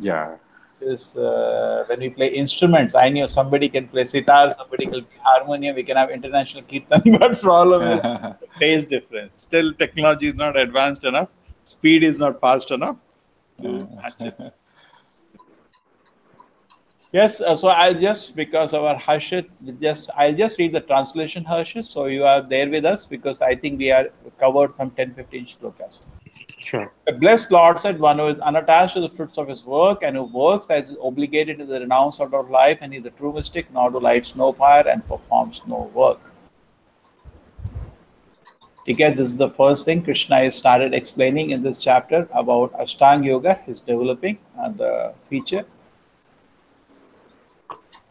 Yeah. Is when we play instruments, I knew somebody can play sitar, somebody can play harmonium, we can have international kirtan, but problem is phase difference. Still, technology is not advanced enough, speed is not fast enough to match it. Yes, so I'll just, because our Harshit, I'll just read the translation, Harshit, so you are there with us, because I think we are covered some 10-15 shlokas. Sure. The blessed Lord said, one who is unattached to the fruits of his work and who works as is obligated to the renounced order of life, and is a true mystic, nor do lights no fire and performs no work. Okay, this is the first thing Krishna has started explaining in this chapter about Ashtanga Yoga, his developing and the feature.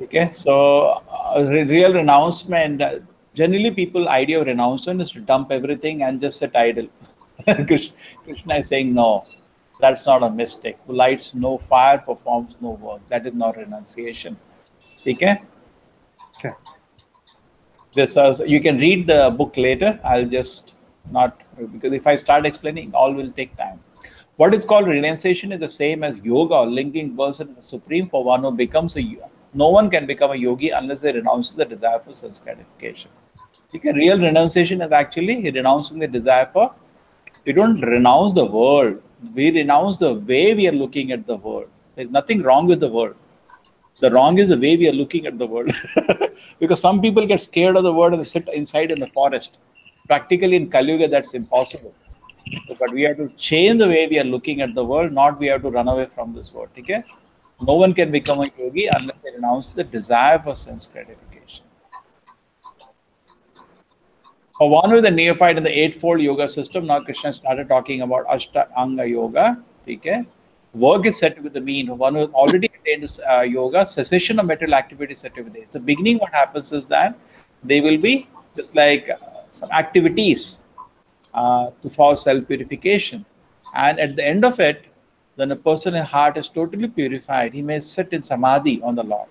Okay, so real renouncement, generally people idea of renouncement is to dump everything and just sit idle. Krishna is saying no, that's not a mistake. Who lights no fire, performs no work. That is not renunciation. Okay? Sure. This you can read the book later. I'll just not, because if I start explaining, all will take time. What is called renunciation is the same as yoga, or linking person to the supreme. For one who becomes no one can become a yogi unless they renounce the desire for self-gratification. Okay, real renunciation is actually renouncing the desire for. We don't renounce the world. We renounce the way we are looking at the world. There's nothing wrong with the world. The wrong is the way we are looking at the world. Because some people get scared of the world and they sit inside in the forest. Practically in Kali Yuga, that's impossible. But we have to change the way we are looking at the world, not we have to run away from this world. Okay? No one can become a yogi unless they renounce the desire for sense gratification. For one who is a neophyte in the eightfold yoga system, now Krishna started talking about Ashtanga yoga. Okay? Work is said to be the mean. One who has already attained this yoga, cessation of material activity is said to be there. So, beginning, what happens is that they will be just like some activities for self purification. And at the end of it, when a person's heart is totally purified, he may sit in samadhi on the Lord.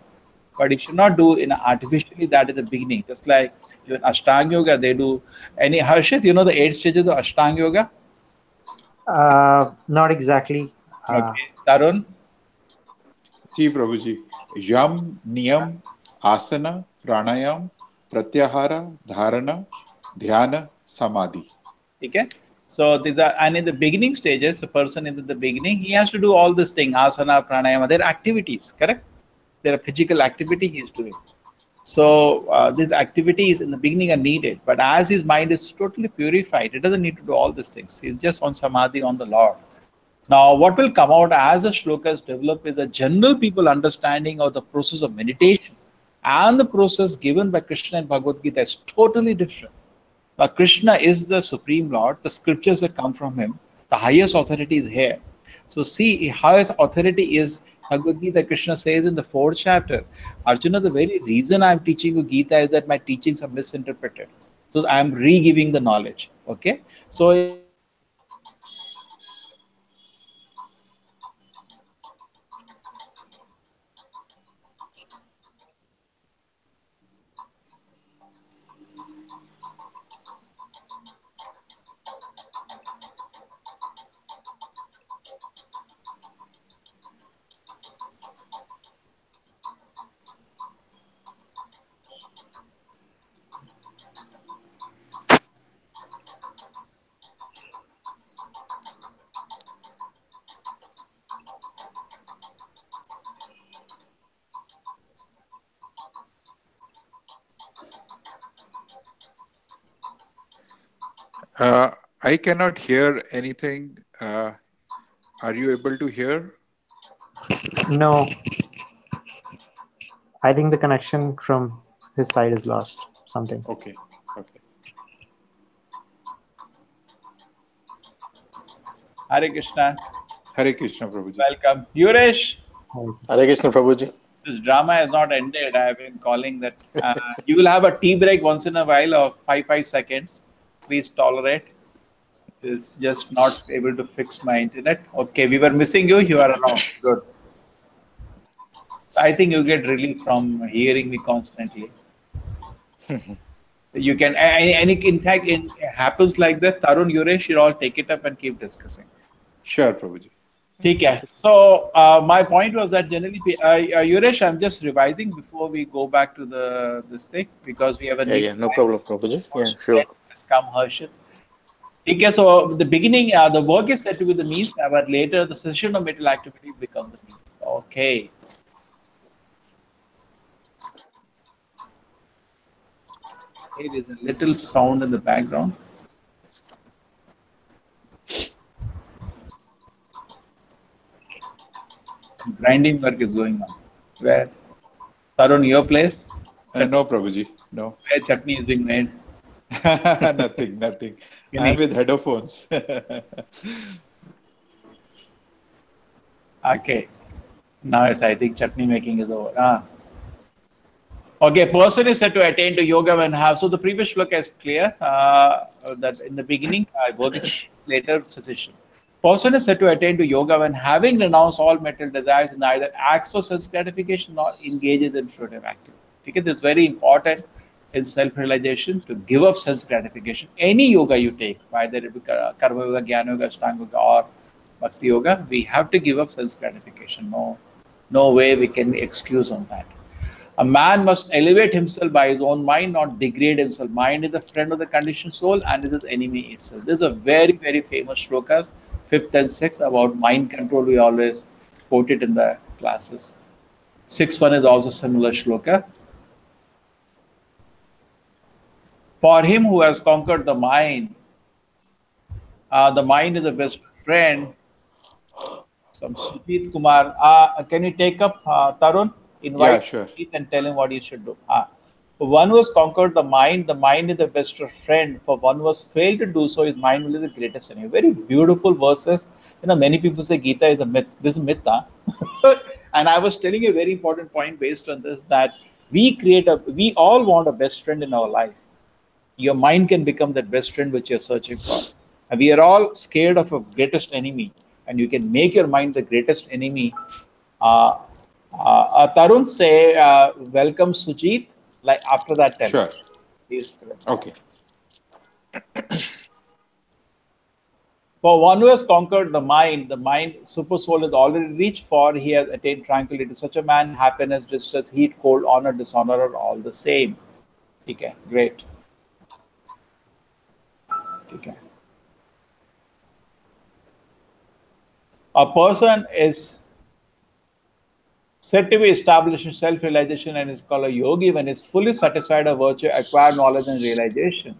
But he should not do in artificially that at the beginning. Just like even Ashtanga Yoga, they do any Harshit, you know the 8 stages of Ashtanga Yoga? Not exactly. Okay. Tarun? Ji Prabhuji. Yam, Niyam, Asana, Pranayam, Pratyahara, Dharana, Dhyana, Samadhi. Okay. So these are, and in the beginning stages, the person in the beginning, he has to do all this thing, asana, pranayama, they're activities, correct? They're a physical activity he is doing. So these activities in the beginning are needed, but as his mind is totally purified, he doesn't need to do all these things. He's just on samadhi on the Lord. Now, what will come out as the shlokas develop is a general people understanding of the process of meditation, and the process given by Krishna and Bhagavad Gita is totally different. Now, Krishna is the Supreme Lord. The scriptures that come from him, the highest authority is here. So, see, highest authority is Bhagavad Gita. Krishna says in the 4th chapter, Arjuna, the very reason I'm teaching you Gita is that my teachings are misinterpreted. So, I'm re-giving the knowledge. Okay. So, I cannot hear anything. Are you able to hear? No. I think the connection from his side is lost. Something. Okay. Okay. Hare Krishna. Hare Krishna, Prabhuji. Welcome. Yuresh, Hare Krishna, Prabhuji. this drama has not ended. I have been calling that. You will have a tea break once in a while of 5 seconds. Please tolerate. Is just not able to fix my internet. Okay, we were missing you. You are around. Good. I think you get relief from hearing me constantly. You can, in fact, it happens like that. Tarun, Yuresh, you all take it up and keep discussing. Sure, Prabhuji. Okay. So my point was that generally, Yuresh, I'm just revising before we go back to this thing because we have a Yeah, need. yeah, no problem, Prabhuji. Yeah, Most sure. has come Harshit. Okay, so the beginning, the work is said to be the means, but later the cessation of mental activity becomes the means. Okay. Hey, there's a little sound in the background. Grinding work is going on. Where? Tarun, your place? No, Prabhuji. No. Where chutney is being made? Nothing, nothing. I'm with headphones. Okay. Now it's, I think, chutney making is over. Okay, person is said to attain to yoga when have. So the previous shloka is clear that in the beginning, work is later cessation. Person is said to attain to yoga when having renounced all material desires and neither acts for sense gratification nor engages in fruitive activity. Because it's very important in self-realization to give up sense gratification. Any yoga you take, whether it be karma yoga, jnana yoga, ashtanga yoga, or bhakti yoga, we have to give up sense gratification. No way we can excuse on that. A man must elevate himself by his own mind, not degrade himself. Mind is the friend of the conditioned soul and is his enemy itself. This is a very, very famous shlokas, 5th and 6th, about mind control. We always quote it in the classes. 6th one is also similar shloka. For him who has conquered the mind is the best friend. Some Sujit Kumar. Can you take up Tarun? Yeah, Invite sure. Sujit and tell him what he should do. One who has conquered the mind is the best friend. For one who has failed to do so, his mind will be the greatest enemy. Very beautiful verses. Many people say Gita is a myth. This is a myth, huh? And I was telling you a very important point based on this, that we all want a best friend in our life. Your mind can become that best friend which you're searching for. And we are all scared of a greatest enemy, and you can make your mind the greatest enemy. Tarun, say welcome Sujit. Like after that, tell. Sure. Please. Okay. For one who has conquered the mind, super soul has already reached for, he has attained tranquility. Such a man, happiness, distress, heat, cold, honor, dishonor are all the same. Okay, great. Okay. A person is said to be established in self-realization and is called a yogi when he is fully satisfied of virtue, acquired knowledge and realization.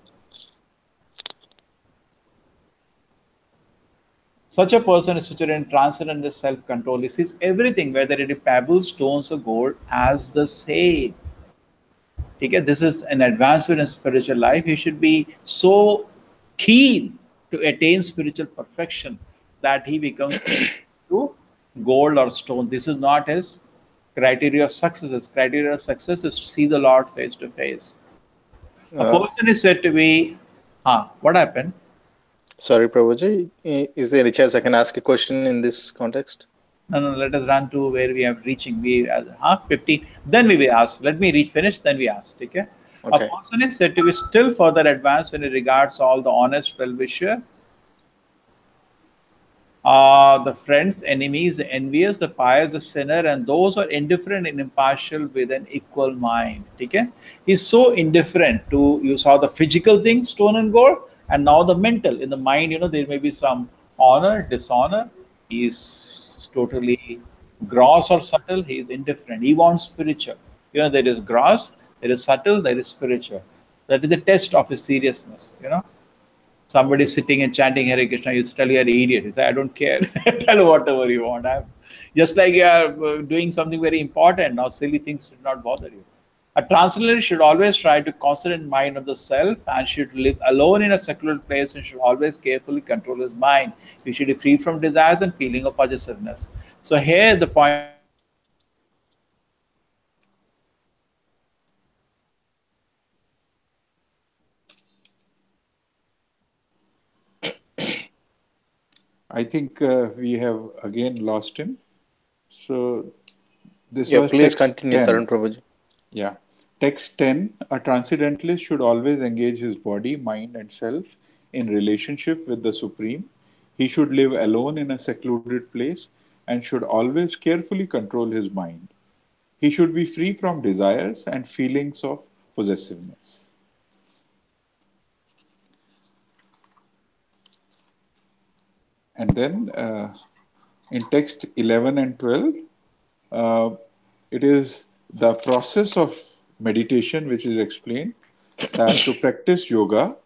Such a person is situated in transcendental self-control. He sees everything, whether it is pebbles, stones, or gold, as the same. Okay? This is an advancement in spiritual life. He should be so keen to attain spiritual perfection that he becomes to gold or stone. This is not his criteria of success. His criteria of success is to see the Lord face to face. A person is said to be, what happened? Sorry, Prabhuji. Is there any chance I can ask a question in this context? No, let us run to where we are reaching. We 15. Then we will ask. Let me finish, then we ask. Okay? Okay. A person is said to be still further advanced when he regards all the honest well-wisher, the friends, enemies, the envious, the pious, the sinner, and those who are indifferent and impartial with an equal mind. Okay? He's so indifferent to, you saw the physical thing, stone and gold, and now the mental. In the mind, there may be some honor, dishonor. He's totally gross or subtle. He is indifferent. He wants spiritual. There is gross, there is subtle, there is spiritual. That is the test of his seriousness. Somebody sitting and chanting Hare Krishna, you tell you're an idiot. He said, I don't care. Tell whatever you want. Just like you are doing something very important, now silly things should not bother you. A translator should always try to concentrate in mind of the self and should live alone in a secular place and should always carefully control his mind. He should be free from desires and feeling of possessiveness. So here the point. I think we have again lost him. So this Yeah, was please text continue, 10. Tarun Prabhuji. Yeah. Text 10. A transcendentalist should always engage his body, mind, and self in relationship with the Supreme. He should live alone in a secluded place and should always carefully control his mind. He should be free from desires and feelings of possessiveness. And then in text 11 and 12, it is the process of meditation which is explained that to practice yoga,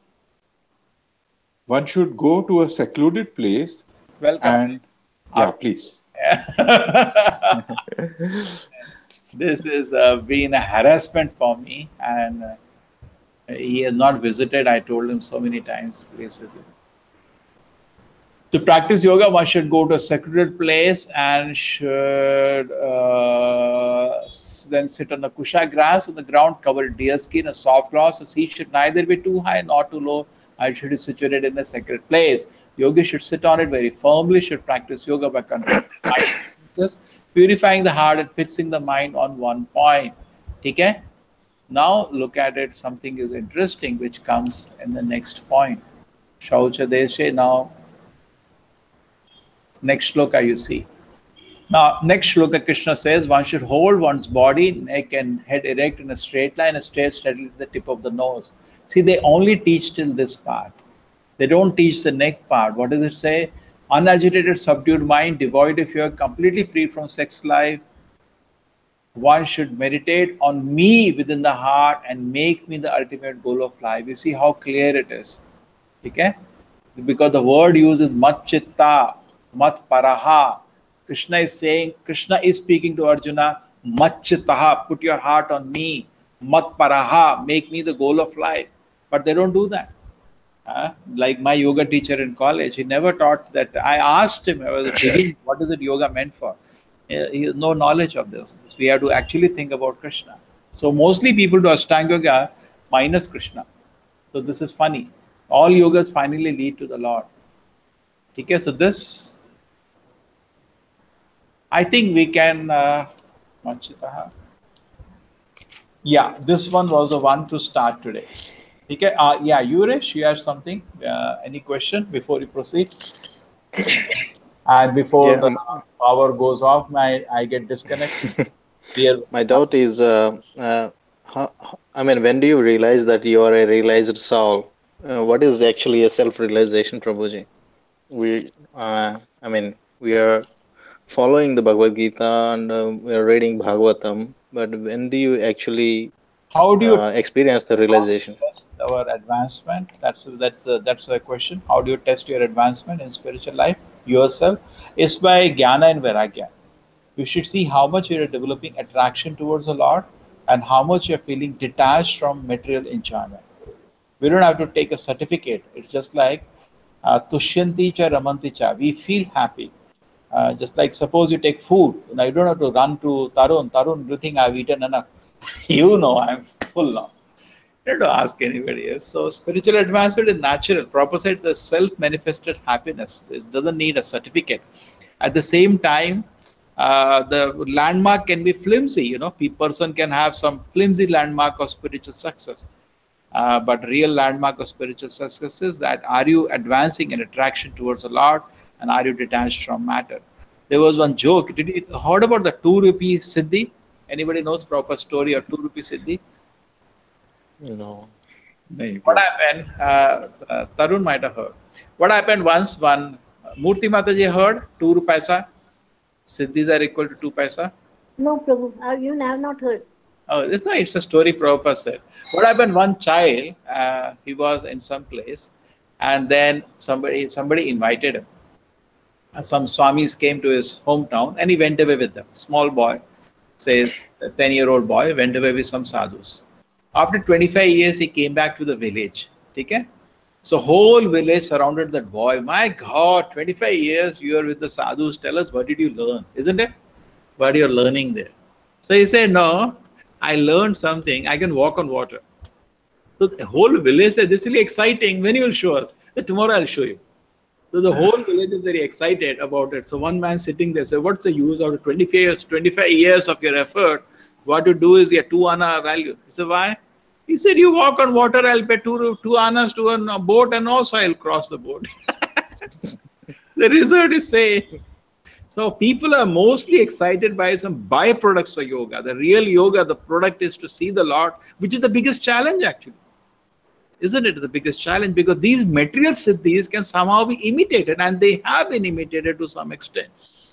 one should go to a secluded place Welcome. and, yeah, please. This is been a harassment for me, and he has not visited. I told him so many times, please visit. To practice yoga, one should go to a secluded place and should then sit on the kusha grass on the ground, covered deer skin, a soft grass. The seat should neither be too high nor too low. I should be situated in a sacred place. Yogi should sit on it very firmly, should practice yoga by controlling purifying the heart and fixing the mind on one point. Okay? Now look at it, something is interesting which comes in the next point. Shaucha Deshe. Now, next shloka you see. Now, next shloka Krishna says one should hold one's body, neck and head erect in a straight line and stare steadily to the tip of the nose. See, they only teach till this part. They don't teach the neck part. What does it say? Unagitated, subdued mind, devoid of fear, completely free from sex life. One should meditate on me within the heart and make me the ultimate goal of life. You see how clear it is. Okay? Because the word used is mat chitta, mat paraha. Krishna is saying, Krishna is speaking to Arjuna, mat chittaha, put your heart on me, mat paraha, make me the goal of life. But they don't do that. Like my yoga teacher in college, he never taught that. I asked him, I was beginning, what is it yoga meant for? He has no knowledge of this. We have to actually think about Krishna. So mostly people do Ashtanga yoga minus Krishna. So this is funny. All yogas finally lead to the Lord. Okay, so this, I think we can, yeah, this one was the one to start today. Okay, yeah, Yuresh, you have something? Any question before you proceed? And before the power goes off, I get disconnected. My doubt is, I mean, when do you realize that you are a realized soul? What is actually a self-realization, Prabhuji? I mean, we are following the Bhagavad Gita and we are reading Bhagavatam, but when do you actually how do you experience the realization? Test our advancement? That's a question. How do you test your advancement in spiritual life yourself? It's by jnana and vairagya. You should see how much you are developing attraction towards the Lord and how much you are feeling detached from material enjoyment. We don't have to take a certificate. It's just like tushyanti cha ramanti cha. We feel happy. Just like suppose you take food. You don't have to run to Tarun. Tarun, do you think I've eaten enough? You know I'm full now. You don't have to ask anybody else. So spiritual advancement is natural. Prabhupada said it's a self-manifested happiness. It doesn't need a certificate. At the same time, the landmark can be flimsy. Person can have some flimsy landmark of spiritual success. But real landmark of spiritual success is that are you advancing in attraction towards the Lord and are you detached from matter? There was one joke. Did you heard about the 2 rupee Siddhi? Anybody knows proper story of 2 rupee Siddhi? No. What happened? Tarun might have heard. What happened once? One Murti Mataji heard 2 rupaisa. Siddhis are equal to 2 paisa. No, Prabhu. You have not heard. Oh, it's a story Prabhupada said. What happened? One child, he was in some place, and then somebody invited him. Some swamis came to his hometown, and he went away with them. Small boy, says a 10-year-old boy, went away with some sadhus. After 25 years, he came back to the village. Okay? So whole village surrounded that boy. My God, 25 years you are with the sadhus. Tell us, what did you learn? Isn't it? What you're learning there? So he said, no, I learned something. I can walk on water. So the whole village said, this is really exciting. When you will show us? Tomorrow I'll show you. So the whole village is very excited about it. So one man sitting there said, what's the use of 25 years of your effort? What you do is your 2 anna value. He said, why? He said, you walk on water, I'll pay 2 annas to a boat and also I'll cross the boat. The result is same. So people are mostly excited by some byproducts of yoga. The real yoga, the product is to see the Lord, which is the biggest challenge actually. Isn't it the biggest challenge? Because these material siddhis can somehow be imitated, and they have been imitated to some extent.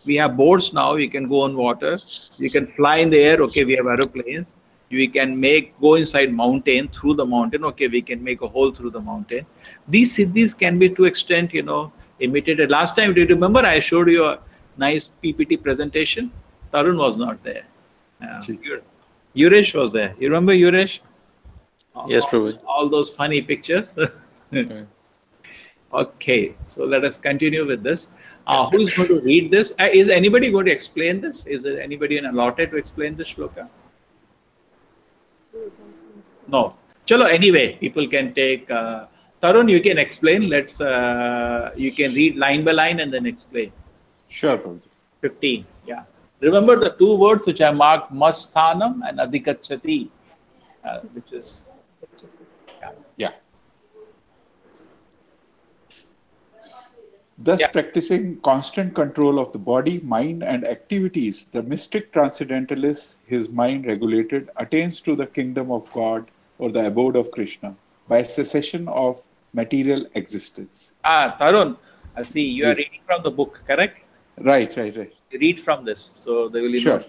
We have boats now, you can go on water, you can fly in the air, okay, we have aeroplanes. We can go inside mountain, through the mountain, okay, we can make a hole through the mountain. These siddhis can be to extent, imitated. Last time, do you remember I showed you a nice PPT presentation? Tarun was not there. Yuresh was there. You remember Yuresh? Yes, Prabhuji. All those funny pictures. Okay, so let us continue with this. Who is going to read this? Is anybody going to explain this? Is there anybody allotted to explain this shloka? No. Chalo, anyway, people can take... Tarun, you can explain. You can read line by line and then explain. Sure, Prabhuji. 15, yeah. Remember the two words which I marked, masthanam and adhikachati, which is... Yeah. Thus, practicing constant control of the body, mind, and activities, the mystic transcendentalist, his mind regulated, attains to the kingdom of God or the abode of Krishna by cessation of material existence. Tarun, I see you are reading from the book, correct? Right. You read from this, so they will Sure.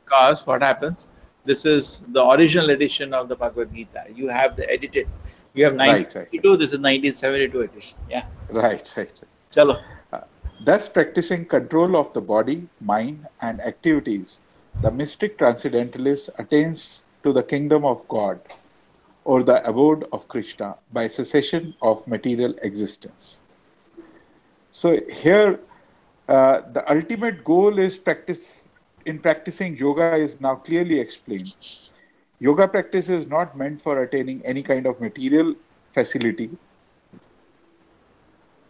Because what happens? This is the original edition of the Bhagavad Gita. You have the edited. You have 1952. This is 1972 edition. Yeah. Right. Chalo. Thus, practicing control of the body, mind, and activities, the mystic transcendentalist attains to the kingdom of God or the abode of Krishna by cessation of material existence. So here, the ultimate goal is practicing yoga is now clearly explained. Yoga practice is not meant for attaining any kind of material facility.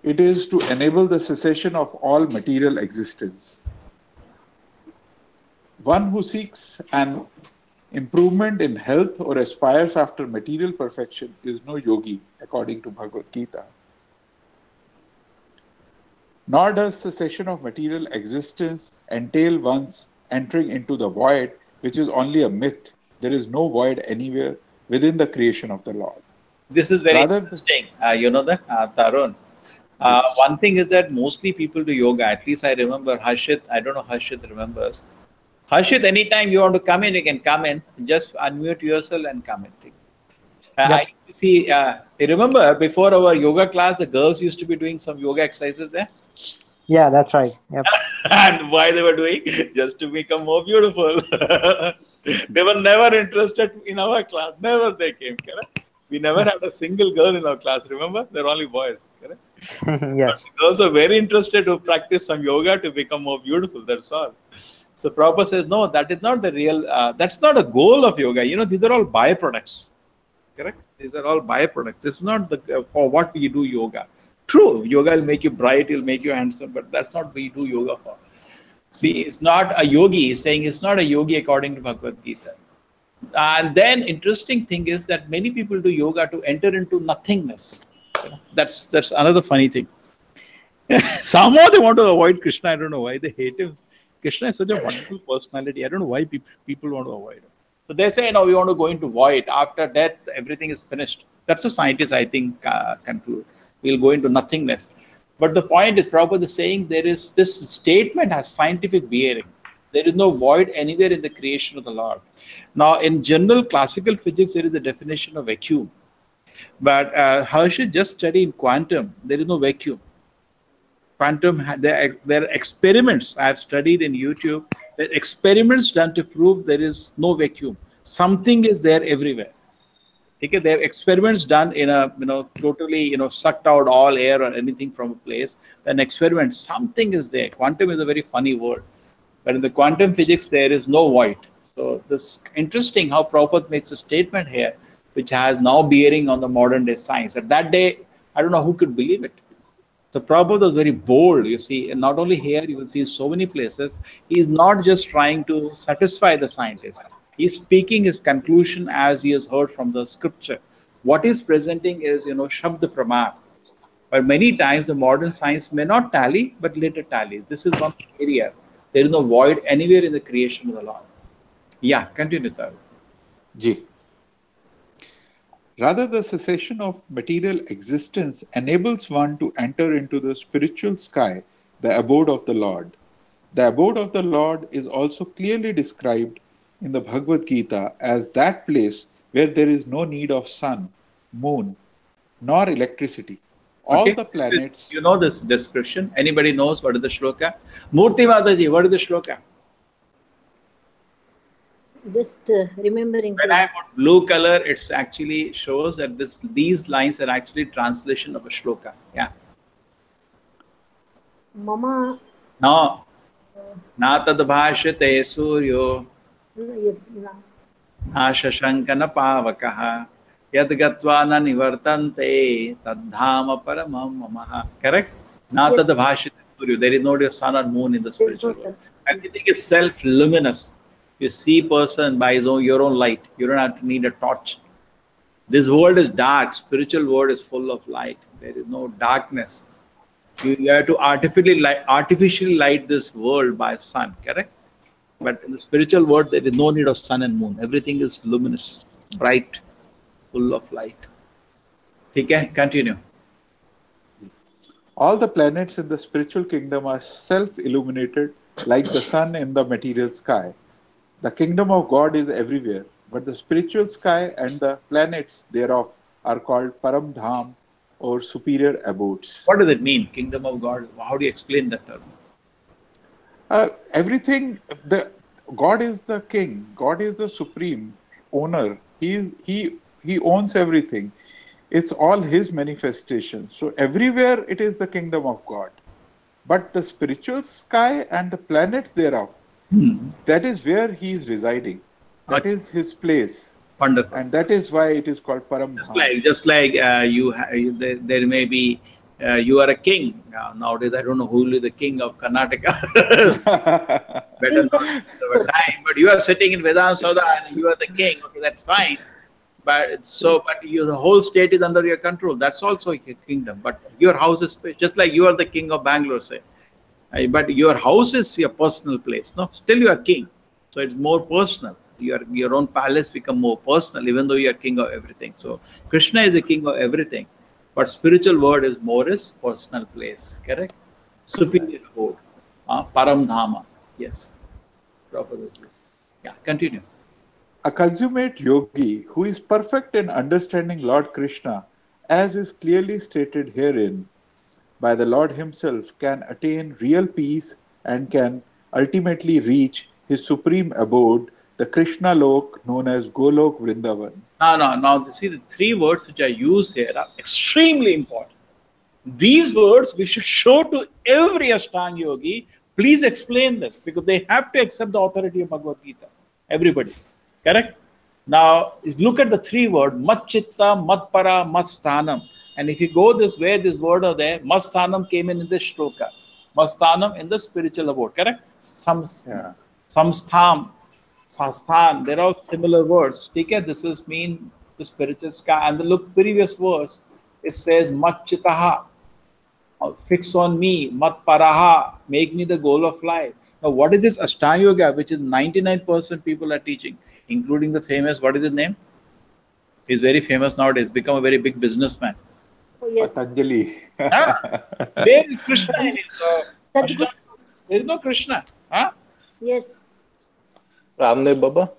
It is to enable the cessation of all material existence. One who seeks an improvement in health or aspires after material perfection is no yogi, according to Bhagavad Gita. Nor does cessation of material existence entail one's entering into the void, which is only a myth. There is no void anywhere within the creation of the Lord. This is very interesting. You know that, Tarun? One thing is that mostly people do yoga. At least I remember Harshit. I don't know Harshit remembers. Harshit, anytime you want to come in, you can come in. Just unmute yourself and come in. I see. You remember before our yoga class, the girls used to be doing some yoga exercises there. Yeah, that's right. Yep. And why they were doing? Just to become more beautiful. They were never interested in our class. Never they came. Correct? We never had a single girl in our class. Remember, they're only boys. Correct? Yes. But girls are very interested to practice some yoga to become more beautiful. That's all. So Prabhupada says, no, that is not the real. That's not a goal of yoga. These are all byproducts. Correct? These are all byproducts. It's not for what we do yoga. True, yoga will make you bright, it will make you handsome, but that's not what we do yoga for. See, it's not a yogi. He's saying it's not a yogi according to Bhagavad Gita. And then interesting thing is that many people do yoga to enter into nothingness. That's another funny thing. Somehow they want to avoid Krishna. I don't know why they hate him. Krishna is such a wonderful personality. I don't know why people want to avoid him. So they say, no, we want to go into void. After death, everything is finished. That's a scientist, I think, conclude. We'll go into nothingness. But the point is, Prabhupada is saying this statement has scientific bearing. There is no void anywhere in the creation of the Lord. Now, in general classical physics, there is a definition of vacuum. But Harshit just studied in quantum. There is no vacuum. Quantum, there are experiments I have studied in YouTube. There are experiments done to prove there is no vacuum. Something is there everywhere. Okay, they have experiments done in a totally sucked out all air or anything from a place. An experiment, something is there. Quantum is a very funny word, but in the quantum physics there is no void. So this interesting how Prabhupada makes a statement here, which has now bearing on the modern day science. At that day, I don't know who could believe it. So Prabhupada was very bold. You see, and not only here, you will see so many places. He is not just trying to satisfy the scientists. He's speaking his conclusion as he has heard from the scripture. What he's presenting is, Shabda Pramana. But many times the modern science may not tally, but later tallies. This is one area. There is no void anywhere in the creation of the Lord. Yeah, continue, Taru. Ji. Rather, the cessation of material existence enables one to enter into the spiritual sky, the abode of the Lord. The abode of the Lord is also clearly described in the Bhagavad Gita as that place where there is no need of sun, moon, nor electricity. All Okay. the planets. You know this description. Anybody knows what is the shloka? Murti Mataji, what is the shloka? Just remembering. When I put blue color, it's actually shows that these lines are actually translation of a shloka. Yeah. Mama. No. Natad bhashyate suryo. Yes. Na shashanka na pavakaha. Yad gatva na nivartante tadhama paramam mamaha. Correct? Natad bhashyate suryo. There is no sun or moon in the spiritual world. Everything is self-luminous. You see person by your own light. You don't have to need a torch. This world is dark. Spiritual world is full of light. There is no darkness. You have to artificially light this world by sun, correct? But in the spiritual world, there is no need of sun and moon. Everything is luminous, bright, full of light. Okay, continue. All the planets in the spiritual kingdom are self-illuminated like the sun in the material sky. The kingdom of God is everywhere, but the spiritual sky and the planets thereof are called Param Dham or superior abodes. What does it mean, kingdom of God? How do you explain that term? Everything, God is the king. God is the supreme owner. He owns everything. It's all his manifestation. So everywhere it is the kingdom of God. But the spiritual sky and the planets thereof, that is where he is residing. That is his place. Wonderful. And that is why it is called Param Dham. Just like there may be, you are a king. Nowadays, I don't know who will be the king of Karnataka. Better not over time. But you are sitting in Vedanta Sauda and you are the king. Okay, that's fine. But the whole state is under your control. That's also a kingdom. But your house is just like you are the king of Bangalore, say. But your house is your personal place. No, still you are king. So it's more personal. Your own palace become more personal, even though you are king of everything. So Krishna is the king of everything, but spiritual world is more his personal place. Correct? Superior abode. Param Dhama. Yes. Properly. Yeah. Continue. A consummate yogi who is perfect in understanding Lord Krishna, as is clearly stated herein, by the Lord himself, can attain real peace and can ultimately reach his supreme abode, the Krishna Lok known as Golok Vrindavan. Now, see the three words which are used here are extremely important. These words we should show to every Ashtanga yogi. Please explain this, because they have to accept the authority of Bhagavad Gita. Everybody. Correct? Now, look at the three words, mat chitta, mat para, mat sthanam. And if you go this way, this word are there, mat sthanam came in this shloka. Mat sthanam in the spiritual abode, correct? Samstham, sasthan, they're all similar words. Okay? This is mean the spiritual sky. And the look previous verse, it says mat chittaha, fix on me, mat paraha, make me the goal of life. Now, what is this Ashtanga Yoga, which is 99% people are teaching, including the famous, what is his name? He's very famous nowadays, become a very big businessman. Oh, yes. Patanjali. Where is Krishna in it? There is no Krishna. Yes. Ramdev Baba?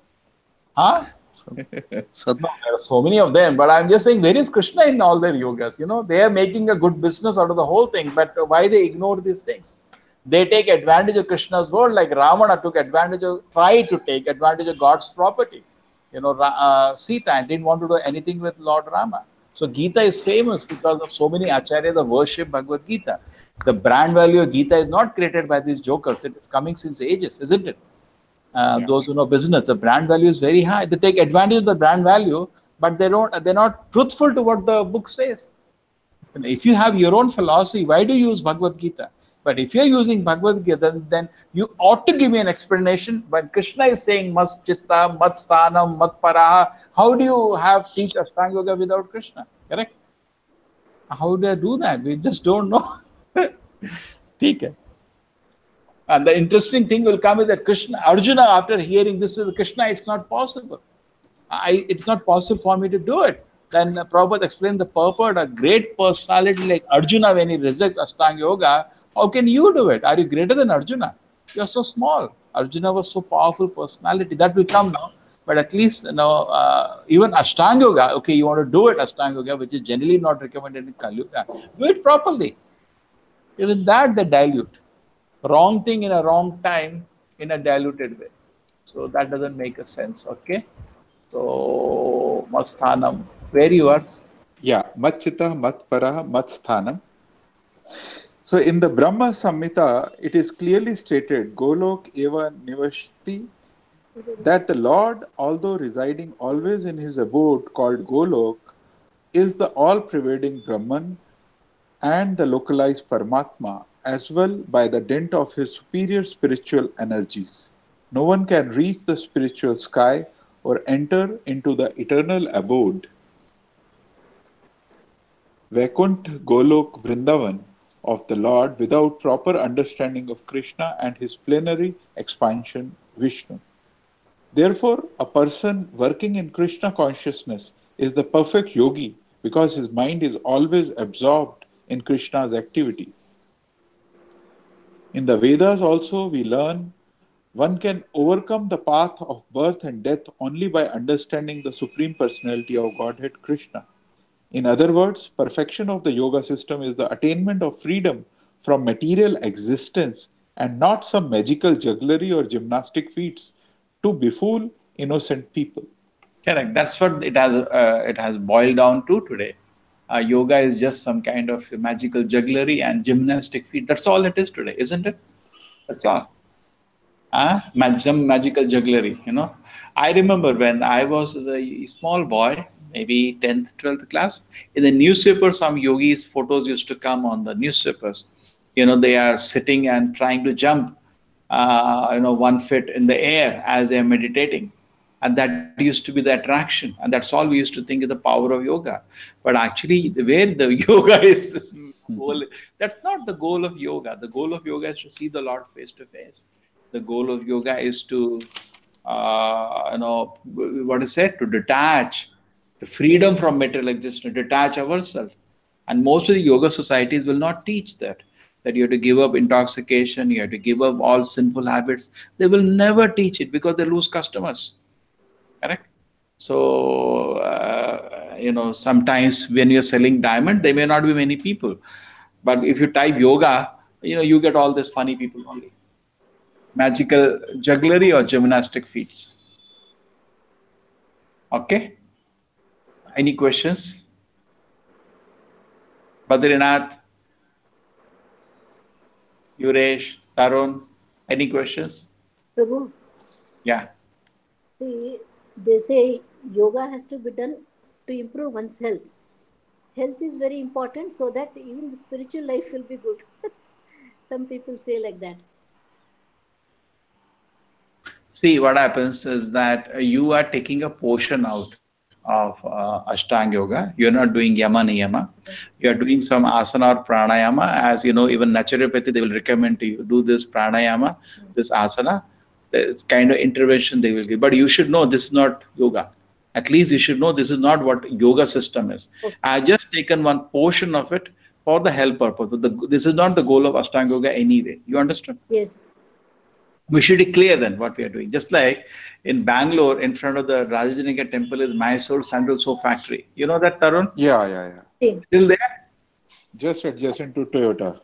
No, there are so many of them, but I'm just saying, where is Krishna in all their yogas? You know, they are making a good business out of the whole thing, but why they ignore these things? They take advantage of Krishna's world, like Ravana tried to take advantage of God's property. You know, Sita didn't want to do anything with Lord Rama. So Gita is famous because of so many acharyas that worship Bhagavad Gita. The brand value of Gita is not created by these jokers. It is coming since ages, isn't it? Those who know business, the brand value is very high. They take advantage of the brand value, but they're not truthful to what the book says. And if you have your own philosophy, why do you use Bhagavad Gita? But if you're using Bhagavad Gita, then you ought to give me an explanation. When Krishna is saying mat chitta, mat sthanam, mat paraha, how do you have teach Ashtanga Yoga without Krishna? Correct? How do I do that? We just don't know. Okay. And the interesting thing will come is that Arjuna, after hearing this is Krishna, it's not possible. It's not possible for me to do it. Then Prabhupada explained the purport. A great personality like Arjuna, when he rejects Ashtanga Yoga, how can you do it? Are you greater than Arjuna? You're so small. Arjuna was so powerful personality. That will come now. But at least, even Ashtanga Yoga, okay, you want to do it, Ashtanga Yoga, which is generally not recommended in Kali Yuga, do it properly. Even that, they dilute. Wrong thing in a wrong time in a diluted way. So that doesn't make a sense, okay? So, Masthanam, where you are? Yeah, Matchita, Matpara, Matsthanam. So in the Brahma Samhita, it is clearly stated, Golok eva nivashti, that the Lord, although residing always in his abode called Golok, is the all-pervading Brahman and the localized Paramatma, as well by the dint of his superior spiritual energies. No one can reach the spiritual sky or enter into the eternal abode. Vaikuntha Golok Vrindavan of the Lord without proper understanding of Krishna and his plenary expansion Vishnu. Therefore, a person working in Krishna consciousness is the perfect yogi because his mind is always absorbed in Krishna's activities. In the Vedas also we learn one can overcome the path of birth and death only by understanding the Supreme Personality of Godhead Krishna. In other words, perfection of the yoga system is the attainment of freedom from material existence and not some magical jugglery or gymnastic feats to befool innocent people. Correct. That's what it has boiled down to today. Yoga is just some kind of magical jugglery and gymnastic feat. That's all it is today, isn't it? That's all. Some magical jugglery, I remember when I was a small boy, maybe 10th, 12th class, in the newspaper, some yogis' photos used to come on the newspapers. They are sitting and trying to jump, 1 foot in the air as they are meditating. And that used to be the attraction. And that's all we used to think is the power of yoga. But actually, where the yoga is, that's not the goal of yoga. The goal of yoga is to see the Lord face to face. The goal of yoga is to, what is said, to detach, the freedom from material existence, detach ourselves. And most of the yoga societies will not teach that you have to give up intoxication, you have to give up all sinful habits. They will never teach it because they lose customers. Correct? So, sometimes when you're selling diamond, there may not be many people. But if you type yoga, you get all these funny people only. Magical jugglery or gymnastic feats. Okay? Any questions? Badrinath, Yuresh, Tarun, any questions? Prabhu, Yeah. see, they say yoga has to be done to improve one's health. Health is very important so that even the spiritual life will be good. Some people say like that. See, what happens is that you are taking a portion out of Ashtanga Yoga. You're not doing Yama Niyama. You are doing some asana or pranayama. As you know, even naturopathy, they will recommend to you, do this pranayama, this asana. This kind of intervention they will give. But you should know this is not yoga. At least you should know this is not what yoga system is. Okay. I have just taken one portion of it for the health purpose. But this is not the goal of Ashtanga Yoga anyway. You understand? Yes. We should be clear then what we are doing. Just like in Bangalore, in front of the Rajajanika temple is Mysore Sandal Soap Factory. You know that, Tarun? Yeah. Same. Still there? Just adjacent to Toyota.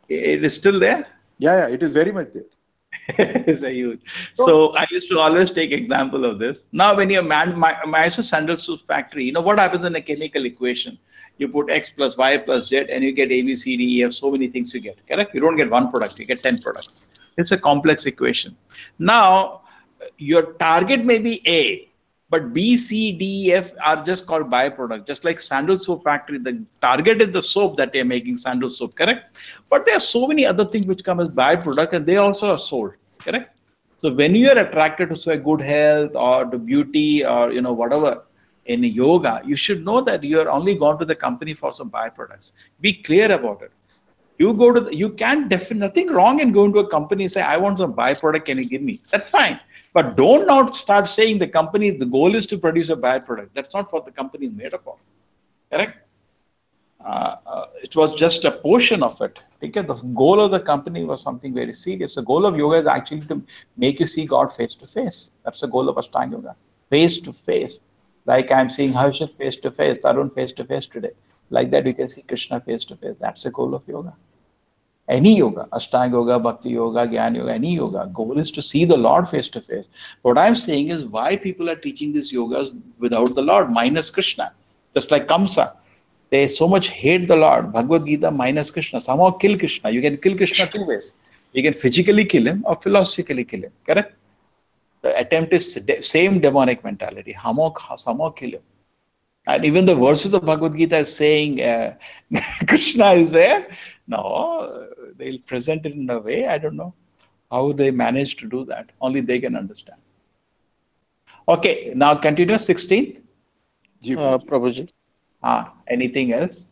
It is still there? Yeah, it is very much there. It's a huge. So I used to always take example of this. Now, when you Mysore Sandal Soap Factory, you know what happens in a chemical equation? You put X plus Y plus Z and you get A, B, C, D, E, F, so many things you get, correct? You don't get one product, you get 10 products. It's a complex equation. Now, your target may be A, but B, C, D, E, F are just called byproduct. Just like Sandal Soap Factory, the target is the soap that they're making, sandal soap, correct? But there are so many other things which come as byproduct and they also are sold, correct? So when you are attracted to say good health or to beauty or whatever, in yoga, you should know that you are only gone to the company for some byproducts. Be clear about it. You go to you can't nothing wrong in going to a company and say, I want some byproduct, can you give me? That's fine. But don't not start saying the goal is to produce a byproduct. That's not what the company is made up of. Correct? It was just a portion of it. Okay? The goal of the company was something very serious. The goal of yoga is actually to make you see God face to face. That's the goal of Ashtanga yoga. Face to face. Like I'm seeing Harshit face to face, Tarun face to face today. Like that, you can see Krishna face to face. That's the goal of yoga. Any yoga, Ashtanga yoga, Bhakti yoga, Gyan yoga, any yoga, goal is to see the Lord face to face. What I'm saying is why people are teaching these yogas without the Lord, minus Krishna. Just like Kamsa. They so much hate the Lord. Bhagavad Gita minus Krishna. Somehow kill Krishna. You can kill Krishna two ways. You can physically kill him or philosophically kill him. Correct? The attempt is same demonic mentality. Somehow kill him. And even the verses of Bhagavad Gita is saying Krishna is there. No, they'll present it in a way. I don't know how they manage to do that. Only they can understand. Okay, now continue 16th. Prabhuji. Anything else?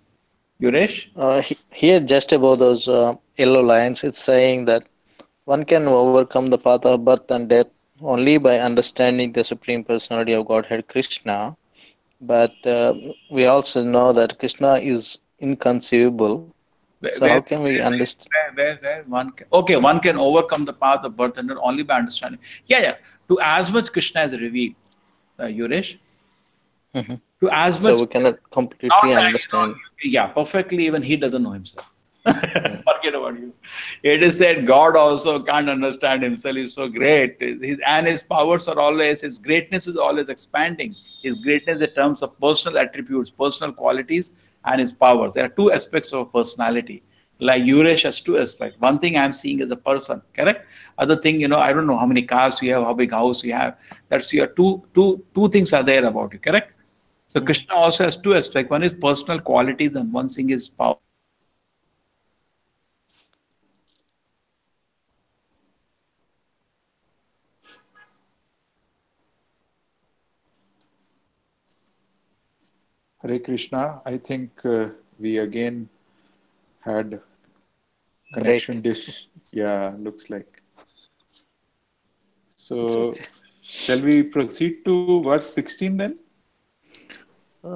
Yuresh? Here, just above those yellow lines, it's saying that one can overcome the path of birth and death only by understanding the Supreme Personality of Godhead, Krishna. But we also know that Krishna is inconceivable. So how can we understand? One can overcome the path of birth and death only by understanding. Yeah. To as much Krishna is revealed, Yuresh. To as much. So we cannot completely understand. Yeah, perfectly. Even he doesn't know himself. Forget about you. It is said God also can't understand himself. He's so great. His powers are always, his greatness is always expanding. His greatness in terms of personal attributes, personal qualities, and his powers. There are two aspects of personality. Like Yuresh has two aspects. One thing I'm seeing as a person, correct? Other thing, I don't know how many cars you have, how big house you have. That's your two things are there about you, correct? So Krishna also has two aspects. One is personal qualities and one thing is power. Hare Krishna. I think we again had connection dish. Yeah, looks like. So, shall we proceed to verse 16 then?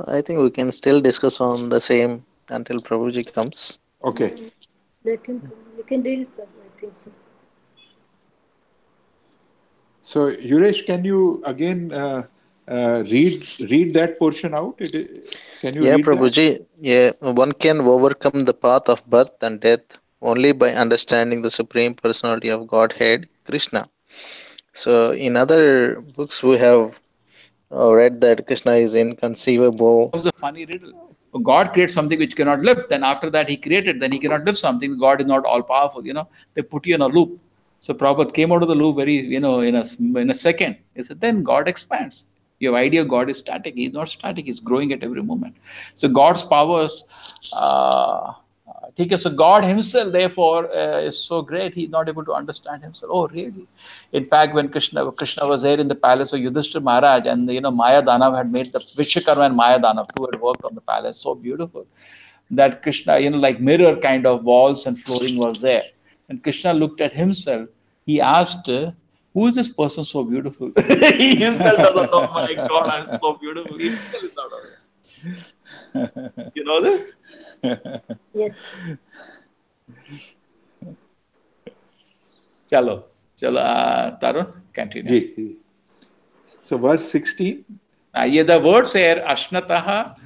I think we can still discuss on the same until Prabhuji comes. Okay. Let him come. You can read it, Prabhu. I think so. So, Yuresh, can you again read that portion out? Can you read Prabhuji. that? Yeah, one can overcome the path of birth and death only by understanding the Supreme Personality of Godhead, Krishna. So, in other books, we have read that Krishna is inconceivable. It was a funny riddle. God creates something which cannot live. Then after that, he created. Then he cannot live something. God is not all powerful. They put you in a loop. So Prabhupada came out of the loop very, in a second. He said, then God expands. Your idea of God is static. He's not static. He's growing at every moment. So God's powers, so God himself, therefore, is so great. He's not able to understand himself. Oh, really? In fact, when Krishna was there in the palace of Yudhishthira Maharaj, and Maya Danav had made the Vishwakarma and Maya Danav, two had worked on the palace, so beautiful. That Krishna, like mirror kind of walls and flooring was there. And Krishna looked at himself. He asked, who is this person so beautiful? He himself doesn't know, my God, I'm so beautiful. He himself is not aware. You know this? Yes. Chalo, Tarun, continue. So verse 16. The words here, Ashnataha,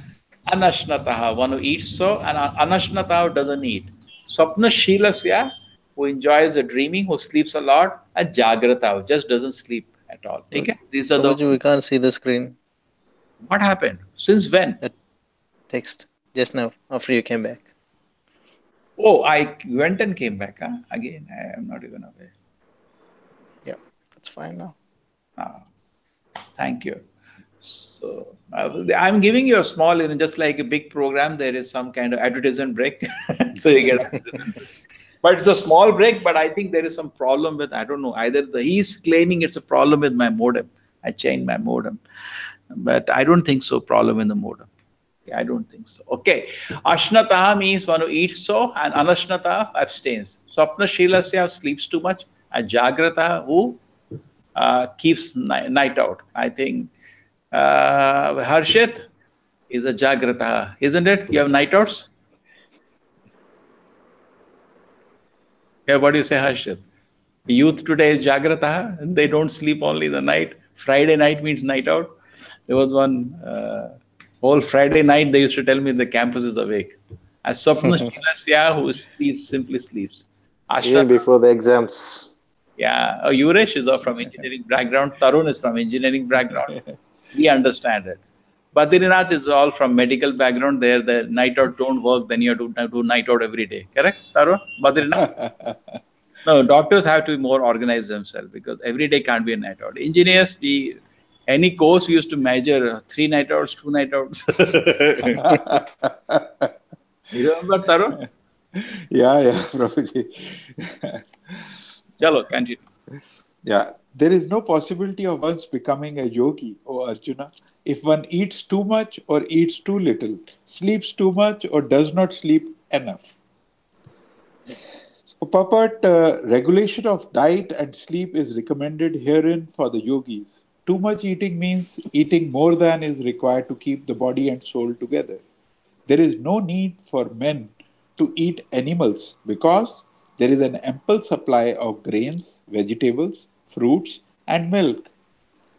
Anashnataha, one who eats so, and Anashnataha who doesn't eat. Swapna Shilasya, who enjoys the dreaming, who sleeps a lot, and Jagrata, who just doesn't sleep at all. Okay? These are Prabhuji, we can't see the screen. What happened? Since when? That text. Just now, after you came back. Oh, I went and came back. Again, I am not even aware. Yeah, that's fine now. Thank you. So, I'm giving you a small, just like a big program, there is some kind of advertisement break. So you get advertisement break. But it's a small break, but I think there is some problem with, I don't know, either he's claiming it's a problem with my modem. I changed my modem. But I don't think so. Problem in the modem. Yeah, I don't think so. Okay. Ashnataha means one who eats so, and anashnataha abstains. Swapna Shilasya sleeps too much, and Jagrataha who keeps night out. I think Harshit is a Jagrataha, isn't it? You have night outs? Yeah, what do you say, Harshit? Youth today is Jagrataha, and they don't sleep only the night. Friday night means night out. There was one whole Friday night, they used to tell me the campus is awake. As Swapna Shilasya, who sleeps, simply sleeps. Even Ashna, before the exams. yeah. Yuresh is from engineering background. Tarun is from engineering background. We understand it. Badrinath is all from medical background. There, the night out don't work. Then you have to do night out every day. Correct, Tarun? Badrinath? No, doctors have to be more organized themselves because every day can't be a night out. Engineers, any course we used to measure 3 night outs, 2 night outs. You remember, Tarun? Yeah, Prabhuji. Chalo, continue. Yeah, there is no possibility of once becoming a yogi, O Arjuna, if one eats too much or eats too little, sleeps too much or does not sleep enough. So, purport, regulation of diet and sleep is recommended herein for the yogis. Too much eating means eating more than is required to keep the body and soul together. There is no need for men to eat animals because there is an ample supply of grains, vegetables, fruits, and milk.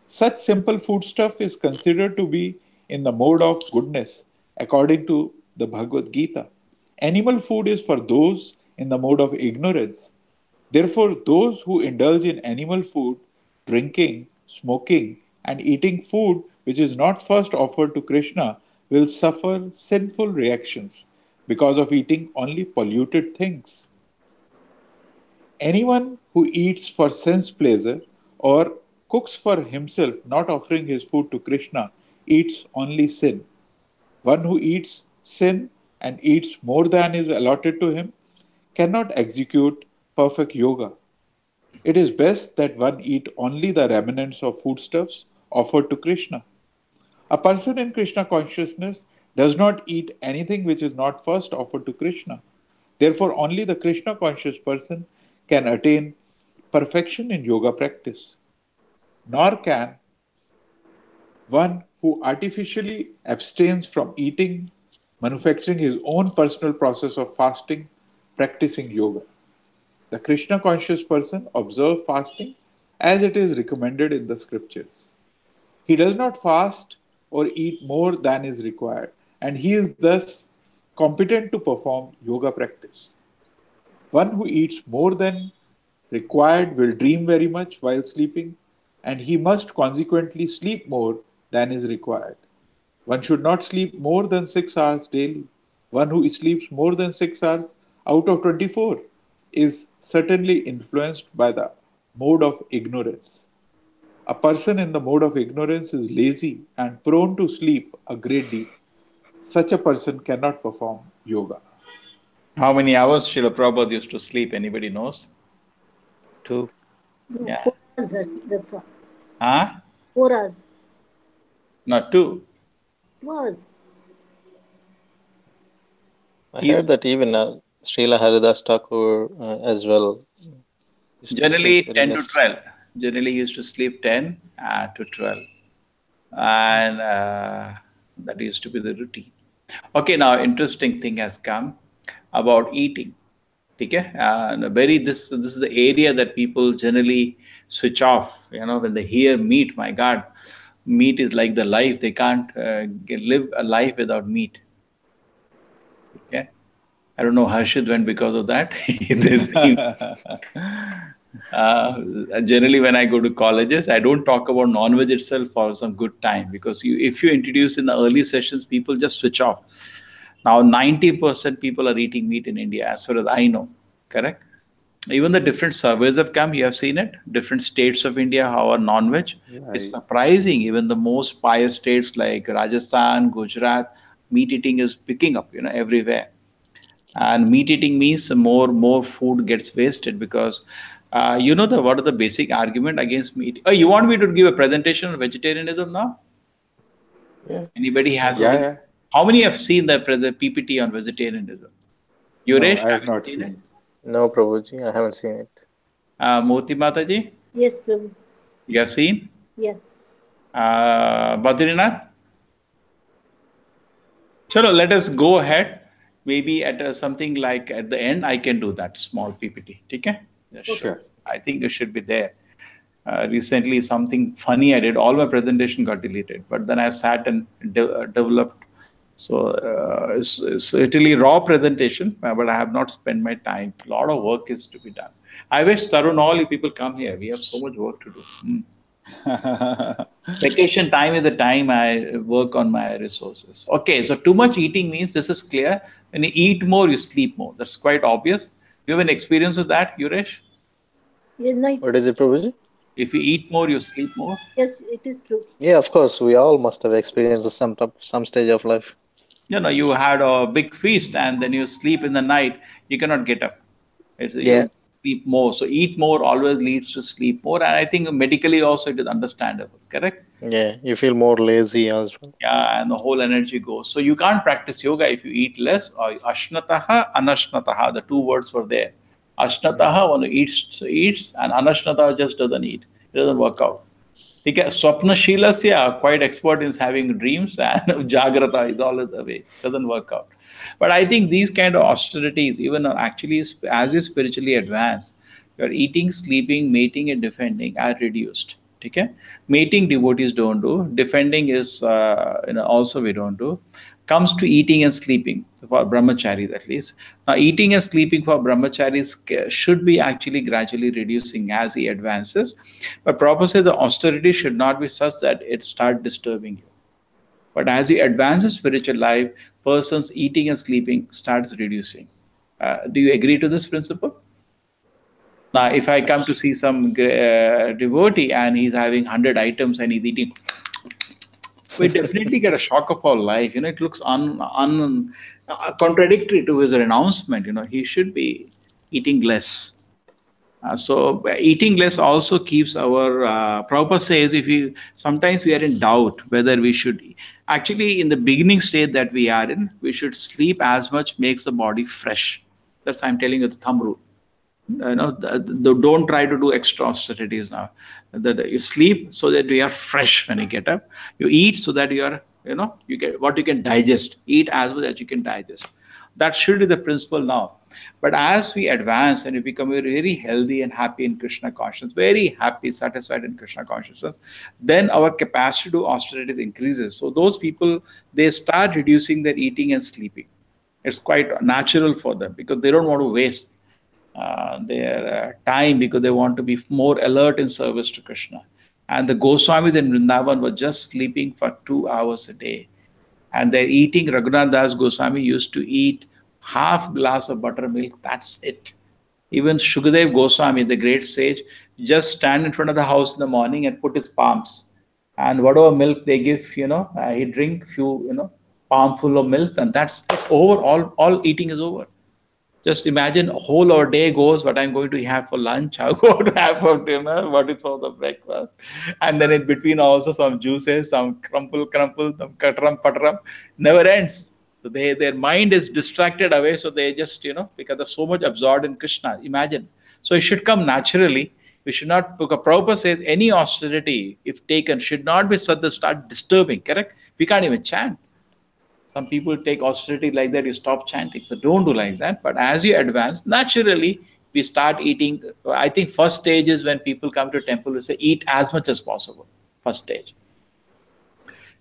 Such simple foodstuff is considered to be in the mode of goodness, according to the Bhagavad Gita. Animal food is for those in the mode of ignorance. Therefore, those who indulge in animal food, drinking, smoking, and eating food which is not first offered to Krishna will suffer sinful reactions because of eating only polluted things. Anyone who eats for sense pleasure or cooks for himself, not offering his food to Krishna, eats only sin. One who eats sin and eats more than is allotted to him cannot execute perfect yoga. It is best that one eat only the remnants of foodstuffs offered to Krishna. A person in Krishna consciousness does not eat anything which is not first offered to Krishna. Therefore, only the Krishna conscious person can attain perfection in yoga practice. Nor can one who artificially abstains from eating, manufacturing his own personal process of fasting, practicing yoga. The Krishna conscious person observes fasting as it is recommended in the scriptures. He does not fast or eat more than is required, and he is thus competent to perform yoga practice. One who eats more than required will dream very much while sleeping, and he must consequently sleep more than is required. One should not sleep more than 6 hours daily. One who sleeps more than 6 hours out of 24 is certainly influenced by the mode of ignorance. A person in the mode of ignorance is lazy and prone to sleep a great deal. Such a person cannot perform yoga. How many hours Srila Prabhupada used to sleep? Anybody knows? 2. No, Yeah. 4 hours, that's all. Huh? 4 hours. Not 2. 2 hours. I heard that even Srila Haridas Thakur as well used to sleep Generally very 10 to less. 12. Generally he used to sleep 10 to 12. And that used to be the routine. Okay, now interesting thing has come about eating. Okay, this is the area that people generally switch off. When they hear meat, my God, meat is like the life. They can't live a life without meat. Okay, I don't know. Harshit went because of that. They seem, generally, when I go to colleges, I don't talk about non-veg itself for some good time because if you introduce in the early sessions, people just switch off. Now, 90% people are eating meat in India, as far as I know. Correct? Even the different surveys have come. You have seen it. Different states of India, how are non-veg. It's surprising. Even the most pious states like Rajasthan, Gujarat, meat eating is picking up. Everywhere. And meat eating means more food gets wasted because what are the basic argument against meat? Oh, you want me to give a presentation on vegetarianism now? Yeah. Anybody has Yeah, seen? yeah. How many have seen the present PPT on vegetarianism? No, Yuresh, I have have you not seen it? seen. No, Prabhuji, I haven't seen it. Moti Mataji, Yes, Prabhu. you have seen? Yes. Badrinath? Chalo, let us go ahead. Maybe at something like at the end, I can do that small PPT. Okay? Yeah, sure. Sure. I think you should be there. Recently, something funny I did. All my presentation got deleted, but then I sat and developed. So it's really raw presentation, but I have not spent my time. A lot of work is to be done. I wish Tarun, all you people come here. We have so much work to do. Vacation time is the time I work on my resources. Okay, so too much eating means this is clear. When you eat more, you sleep more. That's quite obvious. You have an experience with that, Yuresh? Yeah, no, What it's, is it, Prabhuji? If you eat more, you sleep more. yes, it is true. Yeah, of course. We all must have experienced some stage of life. You had a big feast and then you sleep in the night, you cannot get up. Yeah. You sleep more. So eat more always leads to sleep more. And I think medically also it is understandable, correct? Yeah. You feel more lazy as well. Yeah, and the whole energy goes. So you can't practice yoga if you eat less, or ashnataha, anashnataha. The two words were there. Ashnataha, one who eats, and anashnataha just doesn't eat. It doesn't work out. ठीक है स्वप्नशीलस्य quite expert in having dreams and jagrata is always the way doesn't work out, but I think these kind of austerities even actually as you spiritually advance, your eating, sleeping, mating and defending are reduced. Okay, mating devotees don't do, defending is also we don't do. Comes to eating and sleeping for brahmacharis at least. Now, eating and sleeping for brahmacharis should be actually gradually reducing as he advances. But Prabhupada says the austerity should not be such that it start disturbing you. But as you advance in spiritual life, person's eating and sleeping starts reducing. Do you agree to this principle? Now, if I come to see some devotee and he's having 100 items and he's eating, we definitely get a shock of our life. It looks contradictory to his renouncement. He should be eating less. So eating less also keeps our Prabhupada says if we sometimes we are in doubt whether we should actually in the beginning state that we are in, we should sleep as much makes the body fresh. That's I'm telling you the thumb rule. Don't try to do extra austerities now. You sleep so that you are fresh when you get up. You eat so that you are you get what you can digest. Eat as much as you can digest. That should be the principle now. But as we advance and we become very healthy and happy in Krishna consciousness, very happy, satisfied in Krishna consciousness, then our capacity to do austerities increases. So those people, they start reducing their eating and sleeping. It's quite natural for them because they don't want to waste their time because they want to be more alert in service to Krishna. And the Goswamis in Vrindavan were just sleeping for 2 hours a day. And they're eating. Raghunath Das Goswami used to eat half glass of buttermilk. That's it. Even Shukadev Goswami, the great sage, just stand in front of the house in the morning and put his palms. And whatever milk they give, he drink few, palm full of milk, and that's over. All eating is over. Just imagine a whole our day goes, what I'm going to have for lunch, I'm going to have for dinner, what is for the breakfast. And then in between also some juices, some crumple, some patram, never ends. So their mind is distracted away. So they just, because they're so much absorbed in Krishna, imagine. So it should come naturally. We should not, because Prabhupada says any austerity, if taken, should not be such that start disturbing, correct? We can't even chant. Some people take austerity like that, you stop chanting. So don't do like that. But as you advance, naturally, we start eating. I think first stage is when people come to temple, we say eat as much as possible. First stage.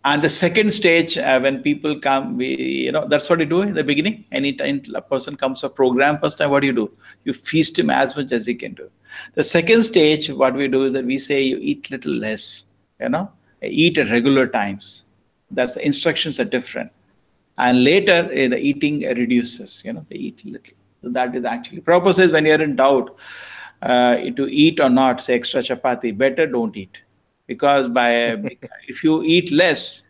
And the second stage, when people come, that's what you do in the beginning. Anytime a person comes to a program, first time, what do? You feast him as much as he can do. The second stage, what we do is that we say you eat little less, eat at regular times. That's the instructions are different. And later, the eating reduces, they eat little. So that is actually, Prabhupada says when you're in doubt to eat or not, say extra chapati, better don't eat. Because if you eat less,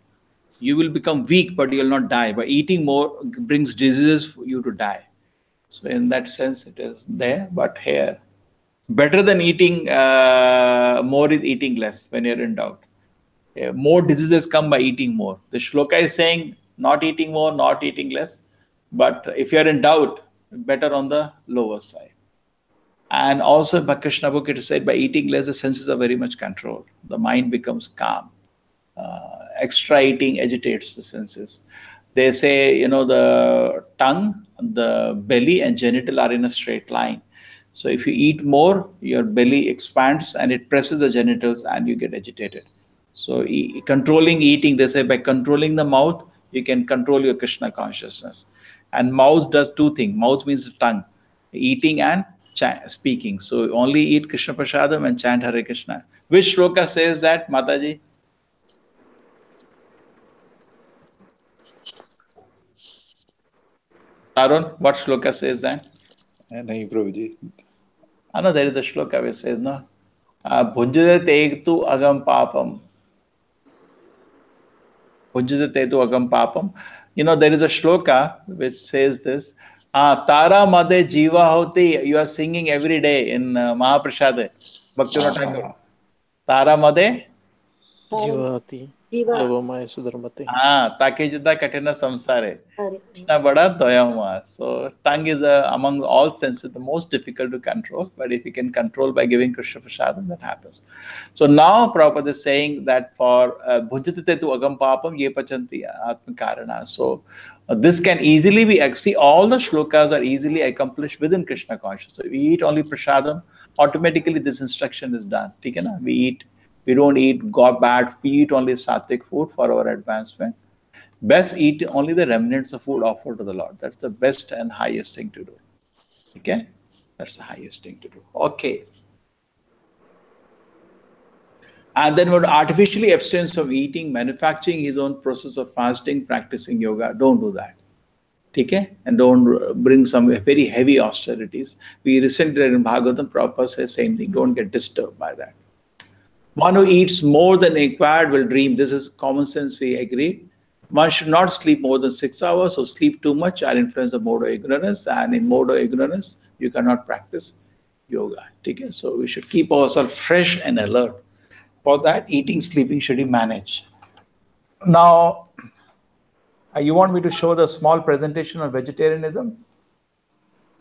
you will become weak, but you'll not die. But eating more brings diseases for you to die. So in that sense, it is there. But here, better than eating more is eating less when you're in doubt. More diseases come by eating more. The shloka is saying not eating more, not eating less. But if you are in doubt, better on the lower side. And also by Krishna book, it is said by eating less, the senses are very much controlled. The mind becomes calm. Extra eating agitates the senses. They say, the tongue, the belly, and genital are in a straight line. So if you eat more, your belly expands and it presses the genitals and you get agitated. So controlling eating, they say by controlling the mouth, you can control your Krishna consciousness. And mouth does two things. Mouth means tongue, eating and speaking. So only eat Krishna Prasadam and chant Hare Krishna. Which shloka says that, Mataji? Tarun, what shloka says that? Nahi, Prabhuji. I know there is a shloka which says, no, Bhunjate Tegtu Agam Papam. Bhunjate Tegtu Agam Papam. There is a shloka which says this. Tara Made Jiva Hoti. You are singing every day in Mahaprasad. Bhaktivinoda Thakur. Tara Made Jivati Jiva. Devamaya Sudharmati. Takejita Katina Samsare. Krishna Bada Doyamwa. So tongue is among all senses the most difficult to control, but if you can control by giving Krishna Prasadam, that happens. So now Prabhupada is saying that for Bhunjate tu agam papam ye pachanti atma karana. So this can easily be, see, all the shlokas are easily accomplished within Krishna consciousness. So if we eat only prasadam, automatically this instruction is done. We don't eat bad, we eat only sattvic food for our advancement. Best eat only the remnants of food offered to the Lord. That's the best and highest thing to do. Okay? That's the highest thing to do. Okay. And then would artificially abstain from eating, manufacturing his own process of fasting, practicing yoga. Don't do that. Okay? And don't bring some very heavy austerities. We recently read in Bhagavatam, Prabhupada says same thing. Don't get disturbed by that. One who eats more than required will dream. This is common sense, we agree. One should not sleep more than 6 hours, or sleep too much are influence of mode of ignorance. And in mode of ignorance, you cannot practice yoga. Okay? So we should keep ourselves fresh and alert. For that, eating, sleeping should be managed. Now, you want me to show the small presentation of vegetarianism?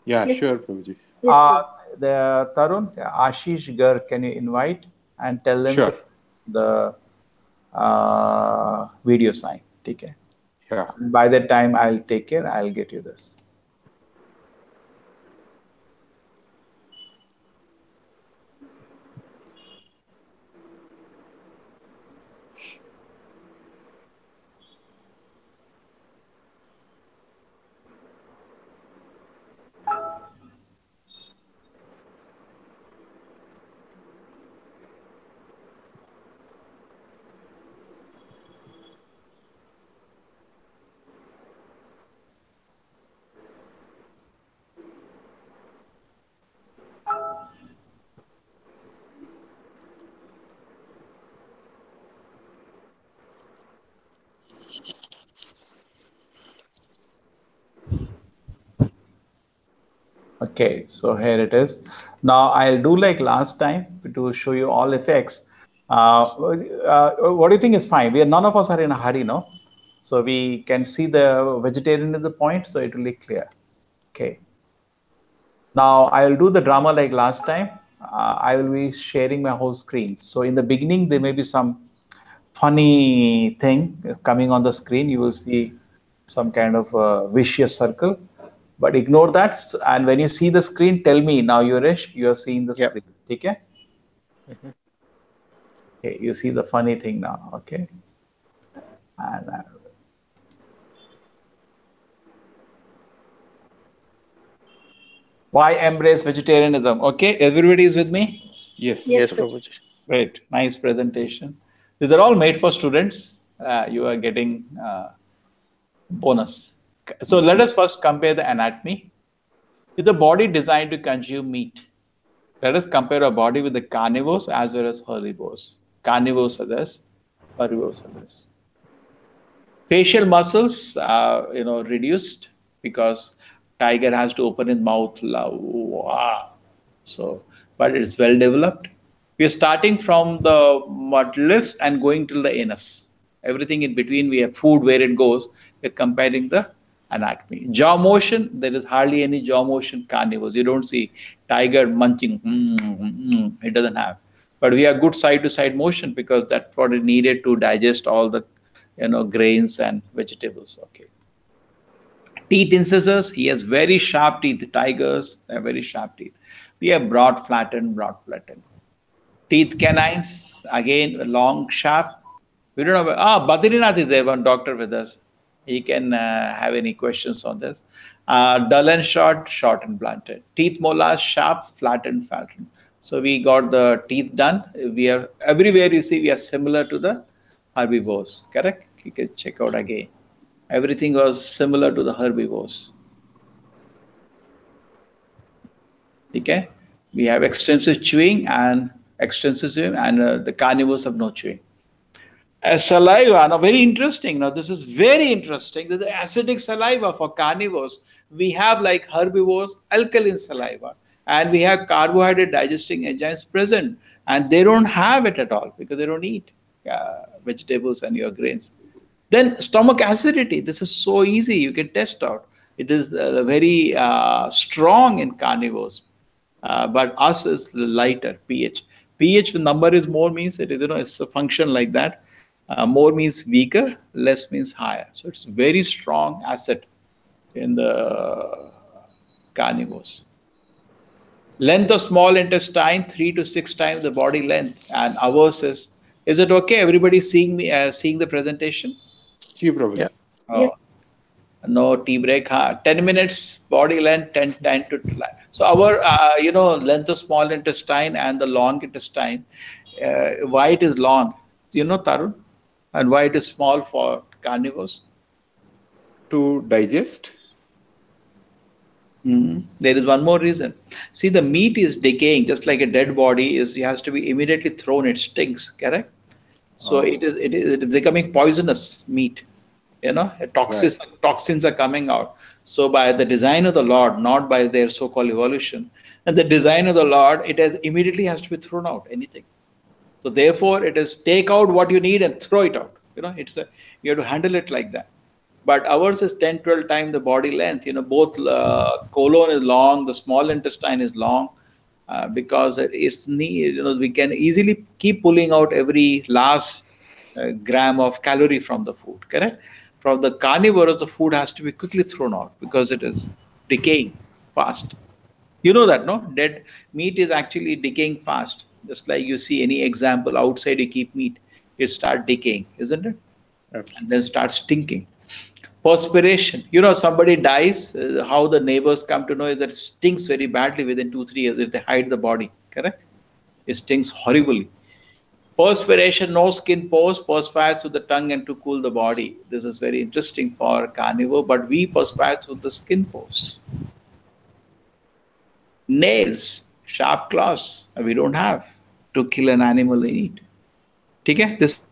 Yeah, Yes. sure, Prabhuji. Yes, The Tarun, Ashish Gar, can you invite and tell them Sure. the video sign? Okay. Yeah. By that time, I'll take care. I'll get you this. Okay, so here it is. Now I'll do like last time to show you all effects. What do you think is fine? None of us are in a hurry, no? So we can see the vegetarian is the point, so it will be clear. Okay. Now I'll do the drama like last time. I will be sharing my whole screen. So in the beginning, there may be some funny thing coming on the screen. You will see some kind of vicious circle. But ignore that, and when you see the screen, tell me now, Yuresh, you are seeing the screen. Okay? Okay, you see the funny thing now. Okay, and why embrace vegetarianism? Okay, everybody is with me. Yes. Yes, Prabhuji. Great, nice presentation. These are all made for students. You are getting bonus. So let us first compare the anatomy. Is the body designed to consume meat? Let us compare our body with the carnivores as well as herbivores. Carnivores are this, herbivores are this. Facial muscles are reduced because tiger has to open his mouth. So, but it's well developed. We are starting from the mud lips and going till the anus. Everything in between, we have food where it goes. We're comparing the anatomy. Jaw motion, there is hardly any jaw motion carnivores. You don't see tiger munching. It doesn't have. But we have good side to side motion because that's what it needed to digest all the grains and vegetables. Okay. Teeth incisors, he has very sharp teeth. Tigers, they have very sharp teeth. We have broad flattened, broad flattened. Teeth canines, again long, sharp. We don't know. Badrinath is there, one doctor with us. He can have any questions on this. Dull and short, short and blunted. Teeth molars, sharp, flattened, flattened. So we got the teeth done. We are everywhere you see we are similar to the herbivores. Correct? You can check out again. Everything was similar to the herbivores. Okay? We have extensive chewing and the carnivores have no chewing. Saliva, now very interesting. Now this is very interesting. This is acidic saliva for carnivores. We have, like herbivores, alkaline saliva, and we have carbohydrate digesting enzymes present, and they don't have it at all because they don't eat vegetables and your grains. Then stomach acidity. This is so easy. You can test out. It is very strong in carnivores. But us is lighter pH. pH number is more means it is it's a function like that. More means weaker, less means higher. So it's very strong acid in the carnivores. Length of small intestine 3 to 6 times the body length, and ours is it okay? Everybody seeing me seeing the presentation? Yeah. Yes. No tea break. 10 minutes body length, 10 to 12. So our length of small intestine and the long intestine, why it is long? Tarun, and why it is small for carnivores? To digest. There is one more reason. See, the meat is decaying, just like a dead body it has to be immediately thrown. It stinks, correct? So it is becoming poisonous meat. Toxins are coming out. So by the design of the Lord, not by their so-called evolution, and the design of the Lord, it immediately has to be thrown out. Anything. So therefore, it is take out what you need and throw it out. You have to handle it like that. But ours is 10, 12 times the body length. Both colon is long, the small intestine is long, because it's need. We can easily keep pulling out every last gram of calorie from the food. Correct? From the carnivores, the food has to be quickly thrown out because it is decaying fast. You know that, no? Dead meat is actually decaying fast. Just like you see any example outside, you keep meat, it starts decaying, isn't it? Absolutely. And then starts stinking. Perspiration. Somebody dies, how the neighbors come to know is that it stinks very badly within 2-3 years if they hide the body. Correct? It stinks horribly. Perspiration, no skin pores, perspire through the tongue and to cool the body. This is very interesting for carnivore, but we perspire through the skin pores. Nails, sharp claws, we don't have to kill an animal and eat. Okay? This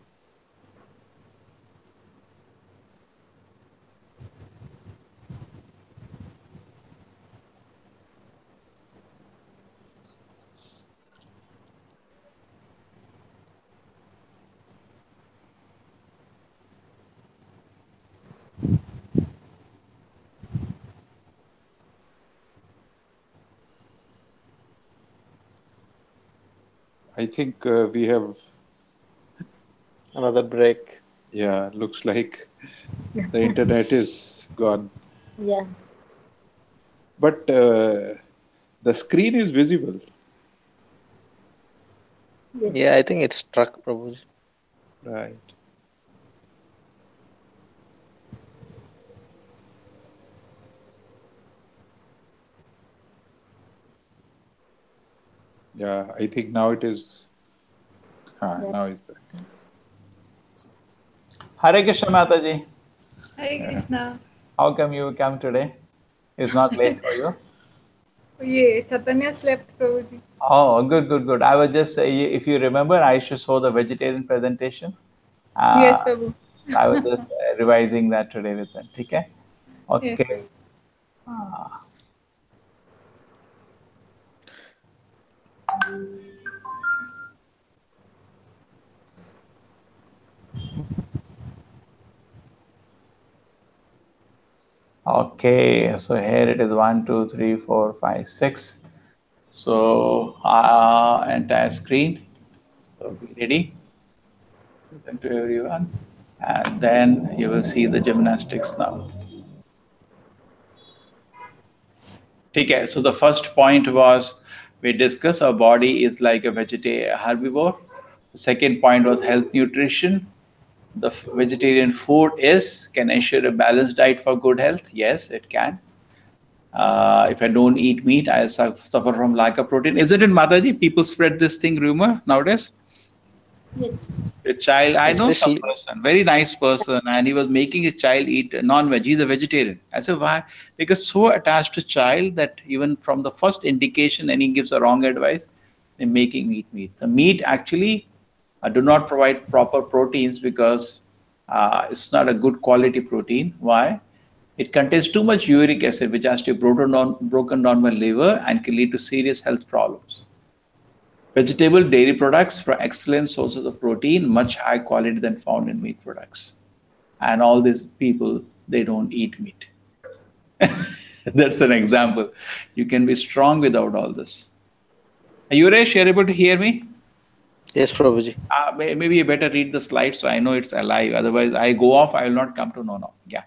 I think we have Another break. Yeah, looks like the internet is gone. Yeah. But the screen is visible. Yes. Yeah, I think it's struck, Prabhuji. Right. Yeah, I think now it is. Now it's back. Hare Krishna Mataji. Hare Krishna. How come you come today? It's not late for you? Yeah, Chaitanya slept, Prabhuji. Oh, good. I was just if you remember, I should show the vegetarian presentation. Yes, Prabhu. I was just revising that today with them. Okay? Yes, Okay. Okay, so here it is 1, 2, 3, 4, 5, 6. So entire screen. So be ready. Listen to everyone. And then you will see the gymnastics now. Okay, so the first point was we discussed our body is like a vegetarian herbivore. The second point was health nutrition. The vegetarian food can ensure a balanced diet for good health. Yes, it can. If I don't eat meat, I suffer from lack of protein. Isn't it, Mataji? People spread this thing rumor nowadays. Yes. A child, I know some Especially, person, very nice person, and he was making his child eat non-veg. He's a vegetarian. I said, why? Because so attached to child that even from the first indication, and he gives a wrong advice, they're making meat. The meat actually do not provide proper proteins because it's not a good quality protein. Why? It contains too much uric acid, which has to be broken down by liver and can lead to serious health problems. Vegetable dairy products are excellent sources of protein, much higher quality than found in meat products. And all these people, they don't eat meat. That's an example. You can be strong without all this. Yuresh, you're able to hear me? yes, Prabhuji. Maybe you better read the slide so I know it's alive. Otherwise, I go off, I will not come to know now. Yeah.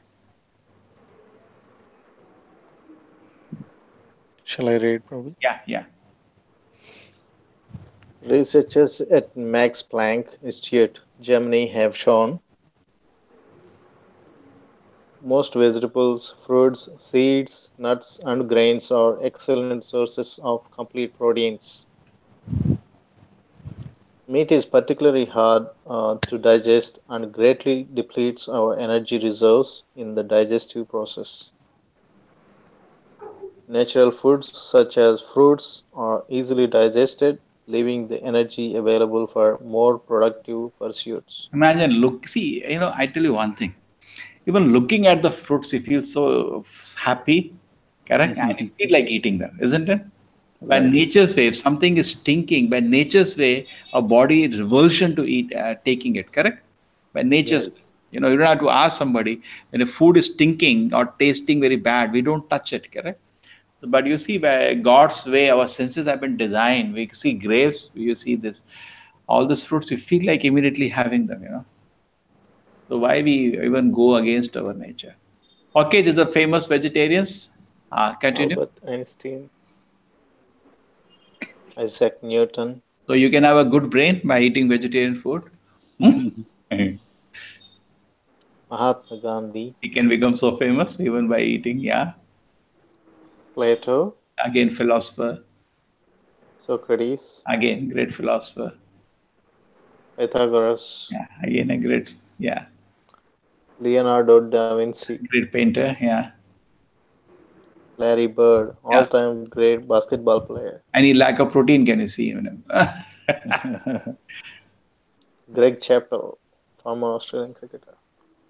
Shall I read, Prabhuji? Yeah. Researchers at Max Planck Institute, Germany, have shown most vegetables, fruits, seeds, nuts, and grains are excellent sources of complete proteins. Meat is particularly hard to digest and greatly depletes our energy reserves in the digestive process. Natural foods such as fruits are easily digested, leaving the energy available for more productive pursuits. Imagine, I tell you one thing. Even looking at the fruits, you feel so happy, correct? And you feel like eating them, isn't it? By Right. nature's way, if something is stinking, by nature's way, our body revulsion to eat, taking it, correct? By nature's way. Yes. You know, you don't have to ask somebody when a food is stinking or tasting very bad, we don't touch it, correct? But you see, by God's way, our senses have been designed. We see grapes, you see this, all these fruits, you feel like immediately having them, you know. So why we even go against our nature? Okay, these are famous vegetarians. Continue. Albert Einstein, Isaac Newton, So you can have a good brain by eating vegetarian food. You Mahatma Gandhi, can become so famous even by eating. Yeah. Plato, Again, philosopher. Socrates, Again, great philosopher. Pythagoras, Yeah. Again, a great, yeah, Leonardo da Vinci, great painter. Yeah. Larry Bird, Yeah. all-time great basketball player, Any lack of protein can you see in him? Greg Chappell, former Australian cricketer,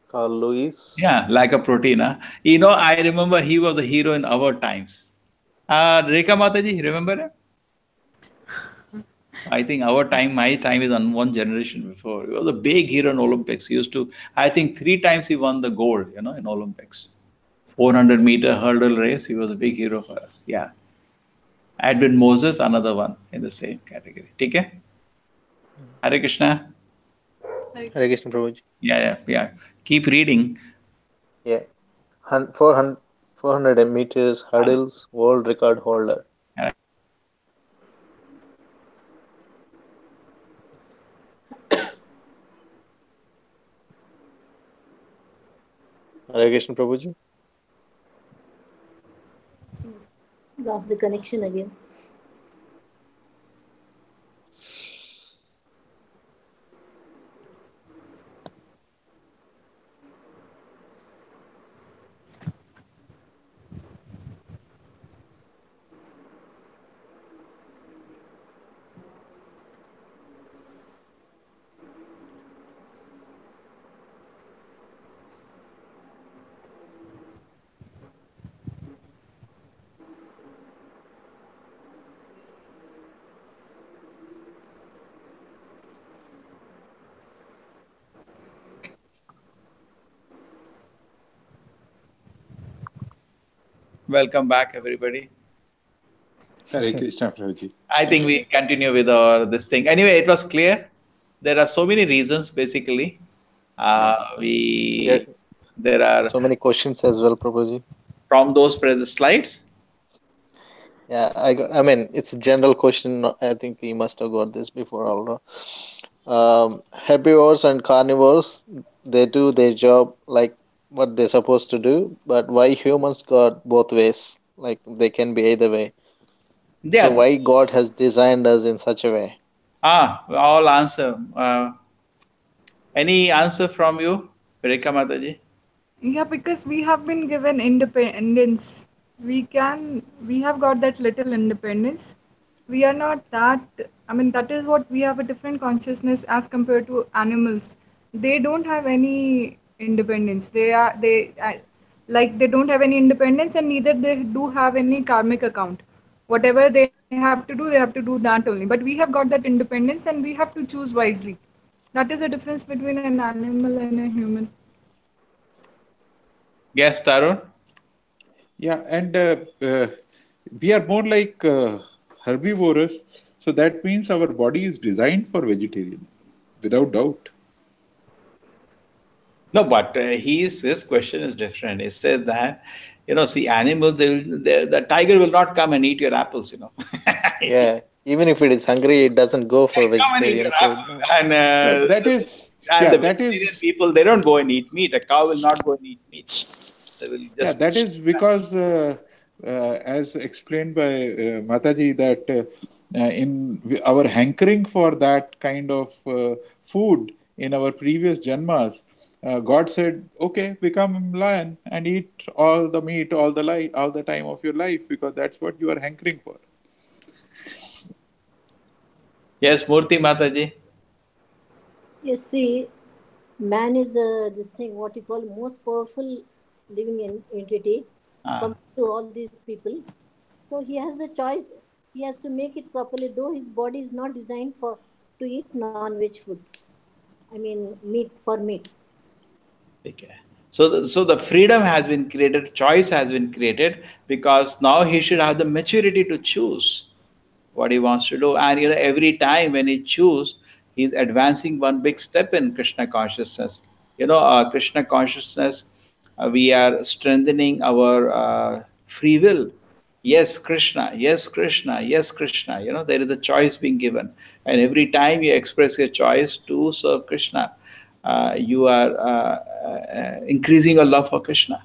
Carl Lewis, Yeah, lack of protein. Huh? You know, I remember he was a hero in our times. Rekha Mataji, remember him? I think our time, my time is on one generation before. He was a big hero in Olympics. He used to, I think 3 times he won the gold, you know, in Olympics. 400-meter hurdle race, he was a big hero for us. Yeah. Edwin Moses, another one in the same category. Okay? Hare Krishna. Like, Hare Krishna Prabhuji. Yeah. Keep reading. Yeah, 400 meters hurdles world record holder. Hare Krishna Prabhuji. Lost the connection again. Welcome back, everybody. Hare Krishna, Prabhuji. I think we continue with our this thing. Anyway, it was clear. There are so many reasons. Basically, Yeah, there are so many questions as well, Prabhuji. from those present slides. Yeah, I mean, it's a general question. I think we must have got this before, although. Herbivores and carnivores, they do their job like what they're supposed to do, but why humans got both ways? Like they can be either way. So Yeah. why God has designed us in such a way? All answer. Any answer from you, Rekha Mataji? Yeah, because we have been given independence. We have got that little independence. We are not that, I mean, that is what we have a different consciousness as compared to animals. They don't have any independence. Like, they don't have any independence, and neither they do have any karmic account. Whatever they have to do, they have to do that only. But we have got that independence, and we have to choose wisely. That is the difference between an animal and a human. Yes, Tarun. Yeah, and we are more like herbivorous, so that means our body is designed for vegetarian, without doubt. No, but his question is different. He says that, see, animals, the tiger will not come and eat your apples, Yeah, even if it is hungry, it doesn't go for Come and eat vegetarian your food. apple. No. And That is, the that vegetarian is, people, they don't go and eat meat. A cow will not go and eat meat. They will yeah, just. that is because, as explained by Mataji, that our hankering for that kind of food in our previous janmas, God said, "Okay, become lion and eat all the meat, all the time of your life, because that's what you are hankering for." Yes, Murthy Mataji. You see, man is this thing, what you call most powerful living entity compared to all these people. So he has a choice. He has to make it properly, though his body is not designed for to eat non-veg food. I mean, meat for meat. Okay. So the freedom has been created, choice has been created, because now he should have the maturity to choose what he wants to do. And every time when he choose, he's advancing one big step in Krishna consciousness. Krishna consciousness, we are strengthening our free will. Yes, Krishna, yes, Krishna, yes, Krishna. There is a choice being given. And every time you express your choice to serve Krishna, you are increasing your love for Krishna,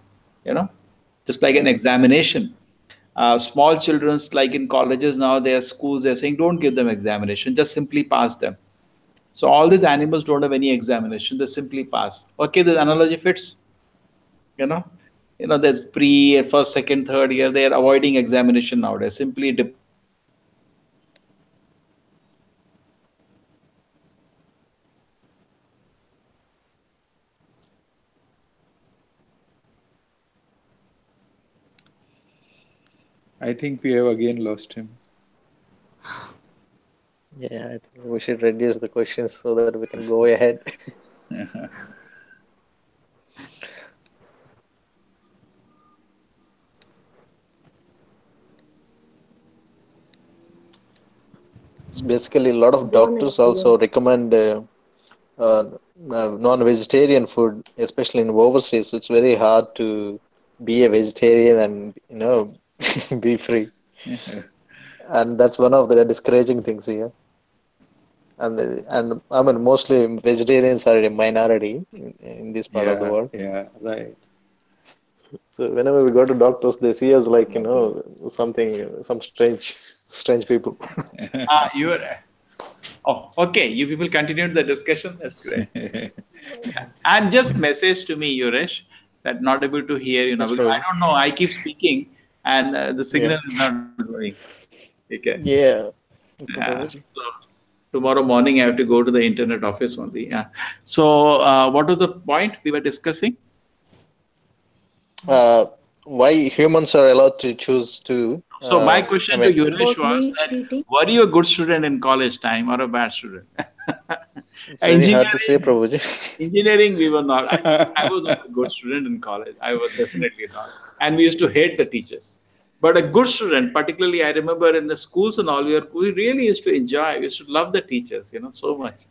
just like an examination. Small children's, like in colleges now, their schools, they're saying don't give them examination, just simply pass them. So all these animals don't have any examination, they simply pass. Okay, this analogy fits. you know there's pre, first, second, third year, they are avoiding examination nowadays, simply deposit the marks and pass them. I think we have again lost him. Yeah, I think we should reduce the questions so that we can go ahead. It's basically a lot of Gone doctors again. also recommend non-vegetarian food, especially in overseas. It's very hard to be a vegetarian and be free, and that's one of the discouraging things here. And I mean, mostly vegetarians are a minority in this part of the Yeah, world. yeah, right. So whenever we go to doctors, they see us like some strange people. You are. Oh, okay. You people continued the discussion. That's great. And just message to me, Yuresh, that not able to hear, Yes, because I probably. don't know. I keep speaking and the Yeah, signal is not going. Okay. yeah. Okay, Yeah. Prabhuji. So tomorrow morning I have to go to the internet office only. Yeah. So what was the point we were discussing? Uh, why humans are allowed to choose to? So my I question to mean, Yuresh About was meat that, eating. were you a good student in college time or a bad student? it's very hard to say, Engineering, Prabhuji. engineering, we were not. I was not a good student in college. I was definitely not. and we used to hate the teachers. But a good student, particularly I remember in the schools and all, we really used to enjoy, we used to love the teachers, so much.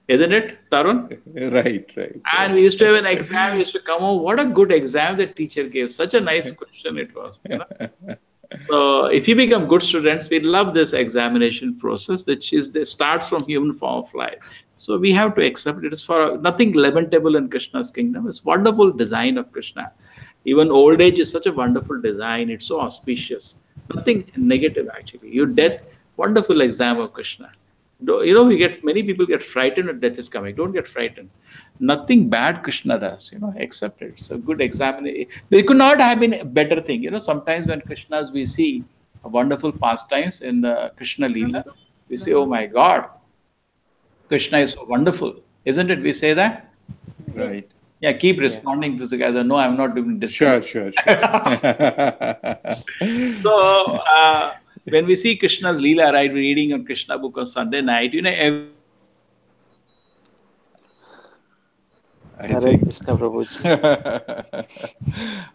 Isn't it, Tarun? Right, right. And we used to have an exam, we used to come home, what a good exam the teacher gave. Such a nice question it was. So if you become good students, we love this examination process, which starts from human form of life. So we have to accept it is for nothing lamentable in Krishna's kingdom. It's wonderful design of Krishna. Even old age is such a wonderful design. It's so auspicious. Nothing negative actually. Your death, wonderful exam of Krishna. Many people get frightened when death is coming. Don't get frightened. Nothing bad Krishna does, accept it. It's a good examination. There could not have been a better thing. Sometimes when Krishnas we see wonderful pastimes in the Krishna Leela, we say, oh my God, Krishna is so wonderful. Isn't it? We say that? Right. Yeah, keep responding to the guys. No, I'm not doing this. Sure. So, when we see Krishna's Leela, right, we're reading on Krishna book on Sunday night, Hare Krishna Prabhuji.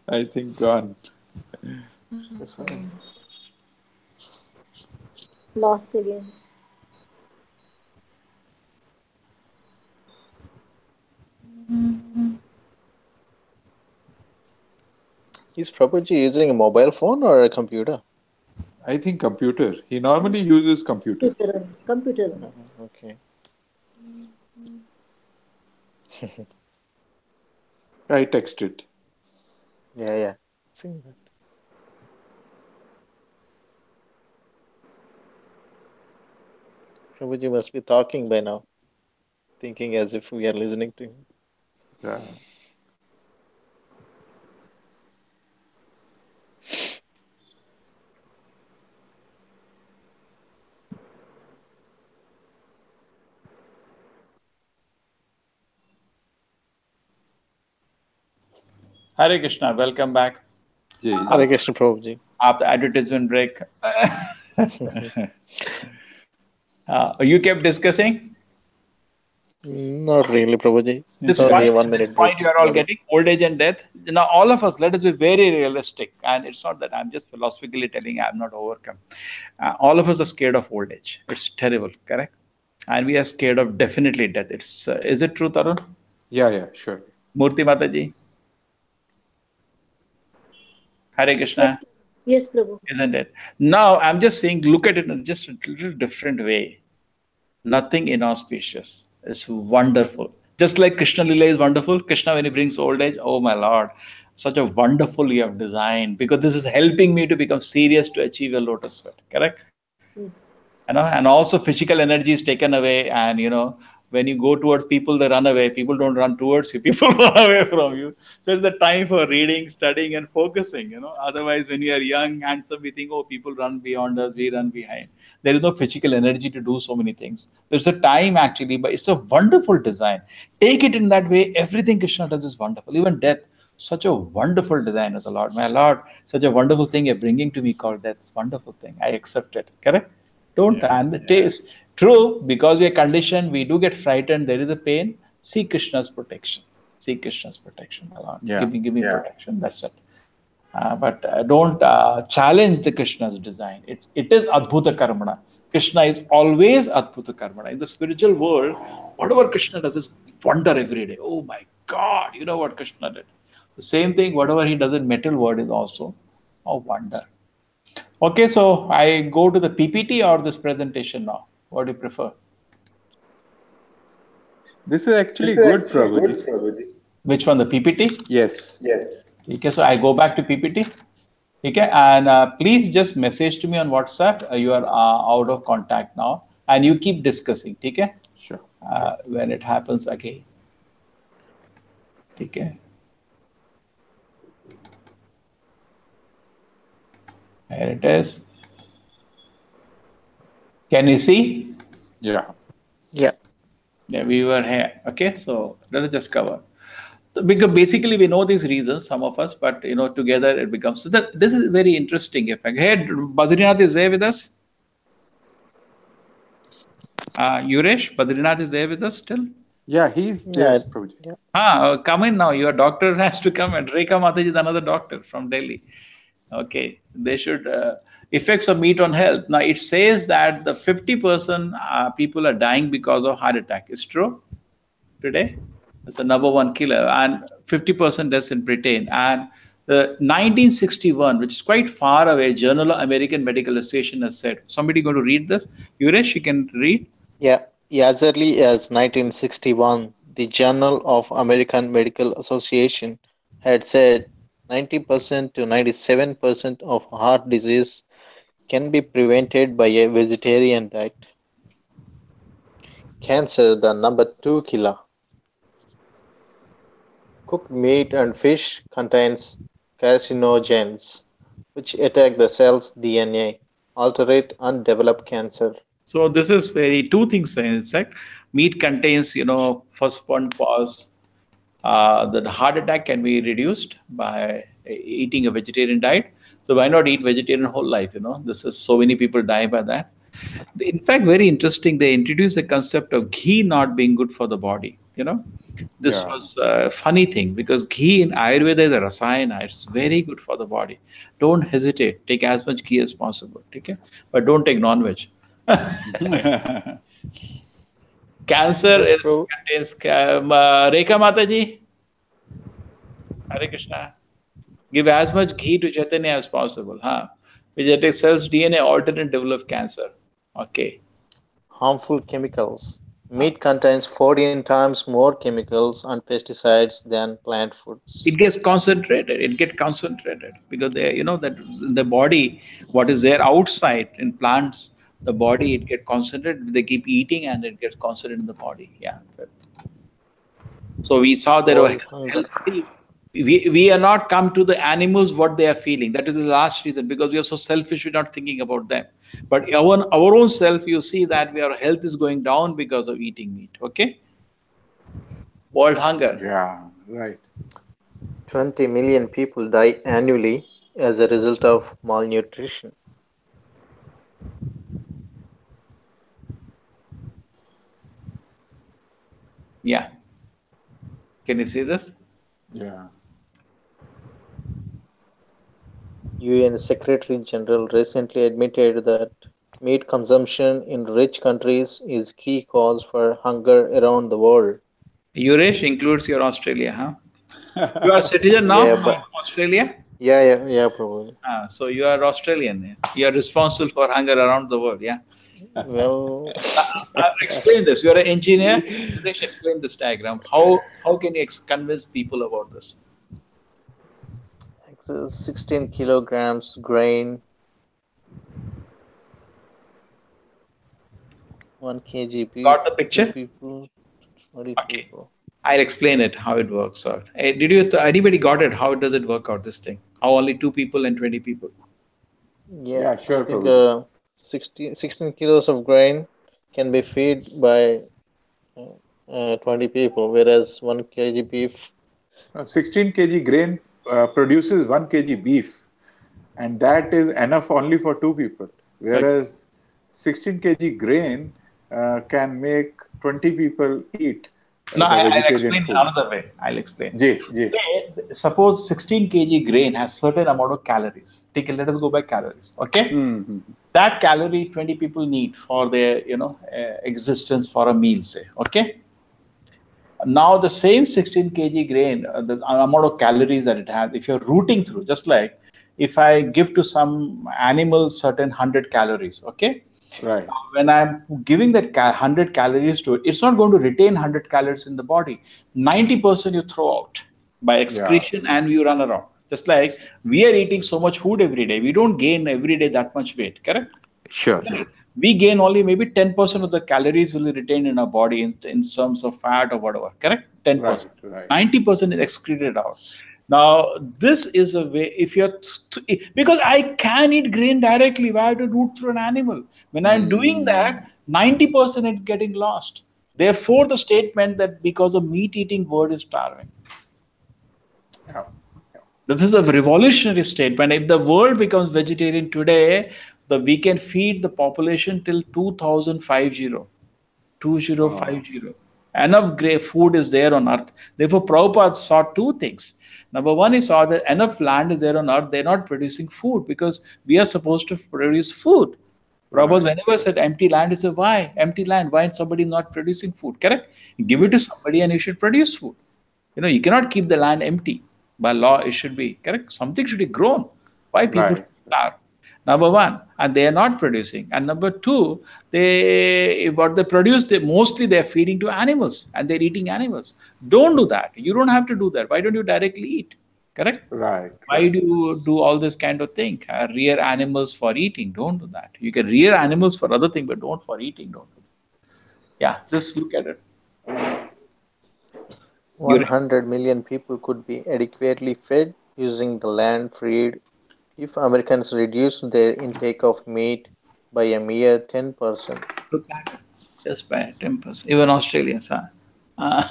I think gone. Lost again. Is Prabhuji using a mobile phone or a computer? I think computer. He normally uses computer. Computer. Okay. I texted. Yeah. Seen that. Prabhuji must be talking by now, thinking as if we are listening to him. Yeah. Hare Krishna, welcome back. Hare Krishna Prabhuji. After advertisement break. You kept discussing? Not really, Prabhuji. This only point, 1 minute. This point you are all getting, old age and death. Now, all of us, let us be very realistic. And it's not that I'm just philosophically telling I'm not overcome. All of us are scared of old age. It's terrible, correct? And we are scared of definitely death. Is it true, Tarun? Yeah, sure. Murti Mataji? Hare Krishna. Yes, Prabhu. Isn't it? Now, I'm just saying, look at it in just a little different way. Nothing inauspicious. It's wonderful. Just like Krishna Lila is wonderful. Krishna, when he brings old age, oh my Lord, such a wonderful you have designed, because this is helping me to become serious to achieve a lotus sweat. Correct? Yes. And also physical energy is taken away, and when you go towards people, they run away. People don't run towards you. People run away from you. So it's the time for reading, studying, and focusing. Otherwise, when you are young, handsome, we think, oh, people run beyond us, we run behind. There is no physical energy to do so many things. There's a time actually, but it's a wonderful design. Take it in that way. Everything Krishna does is wonderful. Even death, such a wonderful design of the Lord. My Lord, such a wonderful thing you're bringing to me called death. Wonderful thing. I accept it. Correct? And it is true, because we are conditioned, we do get frightened, there is a pain. See Krishna's protection. See Krishna's protection. Give me protection. That's it. But don't challenge the Krishna's design. It is Adbhuta Karmana. Krishna is always Adbhuta Karmana. In the spiritual world, whatever Krishna does is wonder every day. Oh my God, you know what Krishna did. The same thing, whatever he does in metal world is also a wonder. Okay, so I go to the PPT or this presentation now? What do you prefer? This is actually good, Prabhuji. Which one, the PPT? Yes. Okay, so I go back to PPT. Okay, and please just message to me on WhatsApp. You are out of contact now, and you keep discussing. Okay? Sure. When it happens again. Okay. Here it is. Can you see? Yeah. Yeah, we were here. Okay, so let us just cover. Because basically we know these reasons, some of us, but together it becomes. So this is very interesting effect. Hey, Badrinath is there with us? Yuresh, Badrinath is there with us still? Yeah, he's there, Yeah, Prabhuji. yeah. Come in now. Your doctor has to come. And Rekha Mataji is another doctor from Delhi. Okay, they should effects of meat on health. Now it says that the 50% people are dying because of heart attack. It's true today. It's the number one killer, and 50% deaths in Britain. And the 1961, which is quite far away, Journal of American Medical Association has said. Somebody going to read this? Yuresh, you can read. Yeah, as early as 1961, the Journal of American Medical Association had said 90% to 97% of heart disease can be prevented by a vegetarian diet. Cancer, the number two killer. Cooked meat and fish contains carcinogens, which attack the cell's DNA, alter it, and develop cancer. So this is very two things in fact. Meat contains, first one was that the heart attack can be reduced by eating a vegetarian diet. So why not eat vegetarian whole life? This is so many people die by that. In fact, very interesting. They introduced the concept of ghee not being good for the body. This Yeah. was a funny thing because ghee in Ayurveda is a rasayana. It's very good for the body. Don't hesitate. Take as much ghee as possible. Okay? But don't take non-veg. Cancer contains Rekha Mataji. Hare Krishna. Give as much ghee to Chaitanya as possible. Vegetarian cells DNA alter and develop cancer. Okay. Harmful chemicals. Meat contains 14 times more chemicals and pesticides than plant foods. It gets concentrated. Because that in the body, what is there outside in plants, the body it gets concentrated. They keep eating and it gets concentrated in the body. Yeah. So we saw there were healthy. We are not come to the animals what they are feeling. That is the last reason, because we are so selfish, we're not thinking about them. But our own self, you see that our health is going down because of eating meat. Okay? World hunger. Yeah, right. 20 million people die annually as a result of malnutrition. Yeah. Can you see this? Yeah. UN Secretary General recently admitted that meat consumption in rich countries is key cause for hunger around the world. Yuresh includes your Australia, huh? You are a citizen now Yeah, but of Australia? yeah, probably. So you are Australian. You are responsible for hunger around the world, yeah? Well, Explain this. You are an engineer. Yuresh, explain this diagram. How can you convince people about this? 16 kilograms grain, 1 kg beef, Got the picture? 2 people, 20 Okay. people. I'll explain it, how it works out. Anybody got it? How does it work out, this thing? How only 2 people and 20 people? Yeah, sure, I think Prabhuji. 16 kilos of grain can be fed by 20 people, whereas 1 kg beef. 16 kg grain produces 1 kg beef, and that is enough only for 2 people. Whereas 16 kg grain can make 20 people eat No, the I'll vegetarian explain food. another way. I'll explain. Ji. Say, suppose 16 kg grain has certain amount of calories. Let us go by calories. Okay? Mm-hmm. That calorie 20 people need for their existence for a meal, say. Okay? Now the same 16 kg grain, the amount of calories that it has, if you're rooting through, just like if I give to some animal certain 100 calories, okay? Right. When I'm giving that 100 calories to it, it's not going to retain 100 calories in the body. 90% you throw out by excretion and you run around. Just like we are eating so much food every day, we don't gain every day that much weight, correct? Sure. We gain only maybe 10% of the calories will be retained in our body in terms of fat or whatever, correct? 10%. Right. 90% is excreted out. Now, this is a way, if you're, because I can eat grain directly, why have to root through an animal? When I'm doing that, 90% is getting lost. Therefore, the statement that because of meat eating, world is starving. Yeah. This is a revolutionary statement. If the world becomes vegetarian today, we can feed the population till 2050. 2050. Enough grey food is there on earth. Therefore, Prabhupada saw two things. Number one, he saw that enough land is there on earth. They're not producing food because we are supposed to produce food. Prabhupada whenever said empty land, he said, why? Empty land. Why is somebody not producing food? Correct? Give it to somebody and you should produce food. You cannot keep the land empty. By law, it should be correct. Something should be grown. Why people should starve? Number one, and they are not producing. And number two, what they produce, mostly they are feeding to animals and they're eating animals. Don't do that. You don't have to do that. Why don't you directly eat? Correct? Right. Why do you do all this kind of thing? Rear animals for eating. Don't do that. You can rear animals for other things, but don't for eating. Don't do that. Yeah, just look at it. 100 million people could be adequately fed using the land freed if Americans reduced their intake of meat by a mere 10%. Look at it. Just by 10%. Even Australians, huh?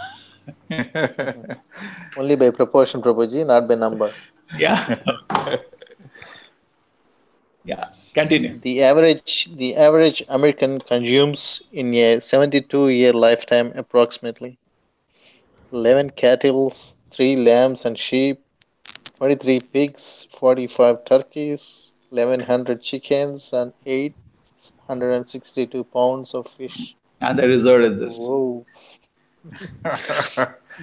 Only by proportion, Prabhuji, not by number. Yeah. Yeah. Continue. The average American consumes in a 72-year lifetime approximately 11 cattle, 3 lambs and sheep, 23 pigs, 45 turkeys, 1100 chickens, and 862 pounds of fish. And the result is this. Whoa.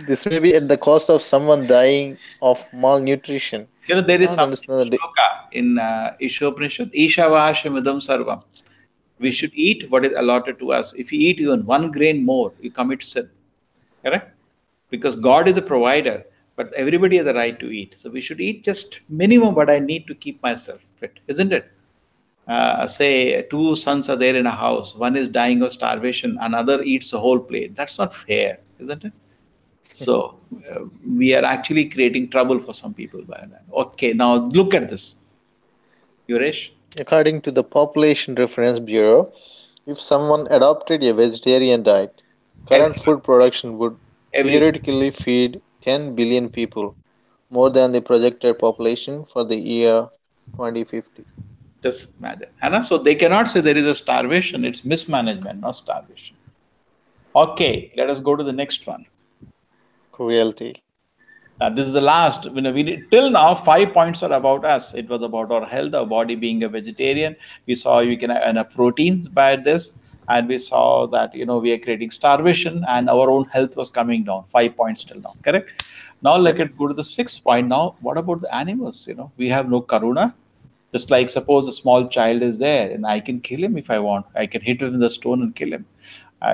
This may be at the cost of someone dying of malnutrition. There is something in Ishopanishad, Ishavashamidam Sarvam. We should eat what is allotted to us. If you eat even 1 grain more, you commit sin. Correct? Because God is the provider, but everybody has the right to eat. So we should eat just minimum what I need to keep myself fit, isn't it? Say 2 sons are there in a house. One is dying of starvation, another eats a whole plate. That's not fair, isn't it? So we are actually creating trouble for some people by that. Okay, now look at this. Yuresh? According to the Population Reference Bureau, if someone adopted a vegetarian diet, current food production would theoretically feed 10 billion people, more than the projected population for the year 2050. Just imagine. So they cannot say there is a starvation. It's mismanagement, not starvation. Okay, let us go to the next one. Cruelty. This is the last. Till now, 5 points are about us. It was about our health, our body being a vegetarian. We saw we can have proteins by this. And we saw that, we are creating starvation and our own health was coming down. 5 points till now, correct? Now let us go to the 6th point. Now, what about the animals? We have no karuna. Just like suppose a small child is there and I can kill him if I want. I can hit him in the stone and kill him